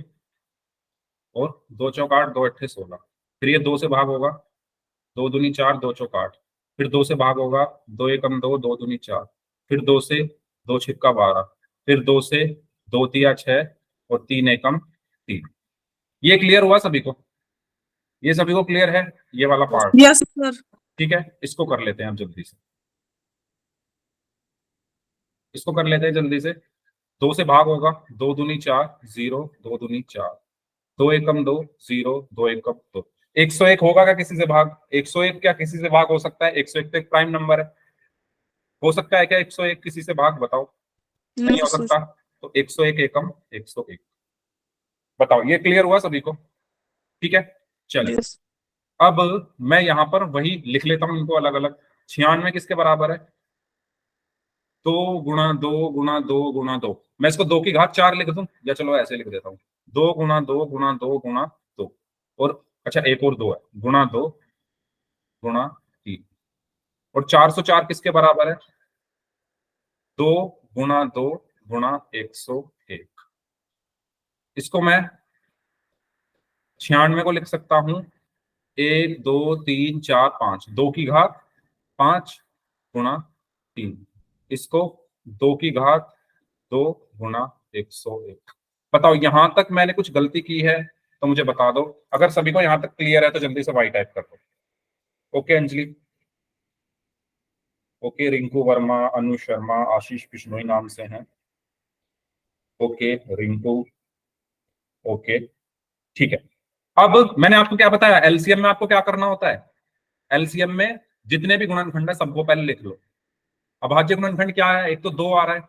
और 2 चौक 8, 2 अट्ठे 16। फिर ये 2 से भाग होगा, 2 दूनी 4, 2 चौक 8। फिर 2 से भाग होगा, 2 एकम 2, 2 दूनी 4। फिर 2 से 2 छिक्का 12। फिर 2 से 2 तिया 6, और 3 एकम 3। ये क्लियर हुआ सभी को? ये सभी को क्लियर है ये वाला पार्ट? Yes sir. ठीक है, इसको कर लेते हैं हम जल्दी से। इसको कर लेते हैं जल्दी से। 2 से भाग होगा, 2 दूनी 4, 0, 2 दूनी 4। 2 एकम 2, 0, 2 एकम 2। 101 होगा क्या किसी से भाग? 101 क्या किसी से भाग हो सकता है? 101 तो एक प्राइम नंबर है। हो सकता है क्या 101 किसी से भाग? बताओ। नहीं नो हो सर। सकता। तो 101 एकम 101। बताओ, ये क्लियर हुआ सभी को? ठीक है, चलिए। यस। अब मैं यहां पर वही लिख लेता हूं इनको अलग अलग। 96 किसके बराबर है? 2 गुणा 2 गुणा 2 गुणा 2। मैं इसको 2 की घात 4 लिख दूं, या चलो ऐसे लिख देता हूँ। 2 गुणा 2 गुणा 2 गुणा 2। और अच्छा, एक और 2 है, गुणा 2 गुणा 3। और 404 किसके बराबर है? 2 गुणा 2 गुणा 101। इसको मैं 96 को लिख सकता हूँ 1 2 3 4 5, 2 की घात 5 गुणा 3। इसको 2 की घात 2 गुणा 101। बताओ, यहां तक मैंने कुछ गलती की है तो मुझे बता दो। अगर सभी को यहां तक क्लियर है तो जल्दी से वाई टाइप कर दो। ओके अंजलि? ओके, रिंकू वर्मा, अनु शर्मा, आशीष बिश्नोई नाम से हैं। ओके रिंकू, ओके ठीक है। अब मैंने आपको क्या बताया, एलसीएम में आपको क्या करना होता है, एलसीएम में जितने भी गुणनखंड है सबको पहले लिख लो। अभाज्य गुणनखंड क्या है, एक तो 2 आ रहा है,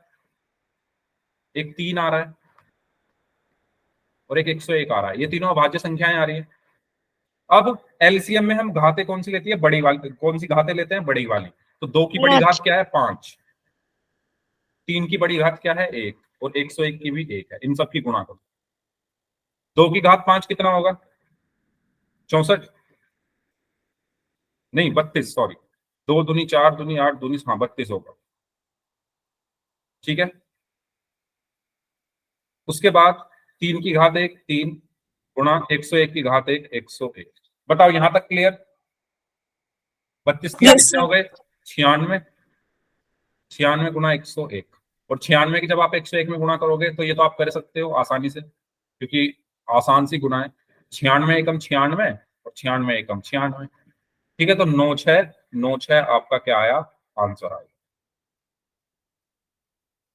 एक 3 आ रहा है और एक 101 आ रहा है, ये तीनों अभाज्य संख्याएं आ रही है। अब एलसीएम में हम घाते कौन सी लेती है, बड़ी वाली, कौन सी घाते लेते हैं, बड़ी वाली। तो 2 की बड़ी घात क्या है, 5, 3 की बड़ी घात क्या है, 1, और 101 की भी 1 है। इन सब की गुणा करो, 2 की घात 5 कितना होगा, 64, नहीं 32, सॉरी, 2 दूनी 4 दूनी 8 दूनी, हाँ 32 होगा, ठीक है। उसके बाद 3 की घात 1 3 गुणा 101 की घात 1 101। बताओ यहां तक क्लियर। 32 की यस कितने सर। हो गए, 96, 96 गुणा 101, और 96 की जब आप 101 में गुणा करोगे तो ये तो आप कर सकते हो आसानी से, क्योंकि आसान सी गुणा है। 96 एकम 96 और 96 एकम 96, ठीक है। तो 96 आपका क्या आया, आंसर आया,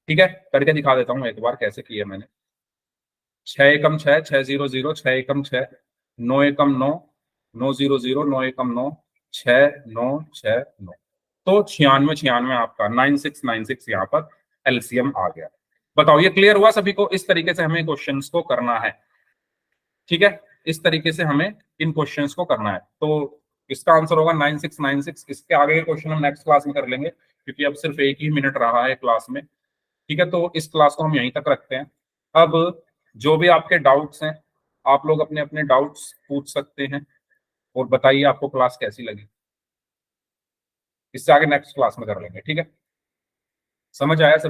ठीक है। करके दिखा देता हूं एक बार कैसे किया मैंने। 6 एकम 6, 600, 6 एकम 6, 9 एकम 9, 900, 9 एकम 9, 6 9 6 9। तो 96 96 आपका 9696 यहाँ पर एलसीएम आ गया। बताओ ये क्लियर हुआ सभी को, इस तरीके से हमें क्वेश्चंस को करना है, ठीक है। इस तरीके से हमें इन क्वेश्चंस को करना है। तो इसका आंसर होगा 9696। इसके आगे के क्वेश्चन हम नेक्स्ट क्लास में कर लेंगे, क्योंकि अब सिर्फ 1 ही मिनट रहा है क्लास में, ठीक है। तो इस क्लास को हम यहीं तक रखते हैं। अब जो भी आपके डाउट्स हैं, आप लोग अपने अपने डाउट्स पूछ सकते हैं, और बताइए आपको क्लास कैसी लगी। इससे आगे नेक्स्ट क्लास में कर लेंगे, ठीक है। समझ आया सभी?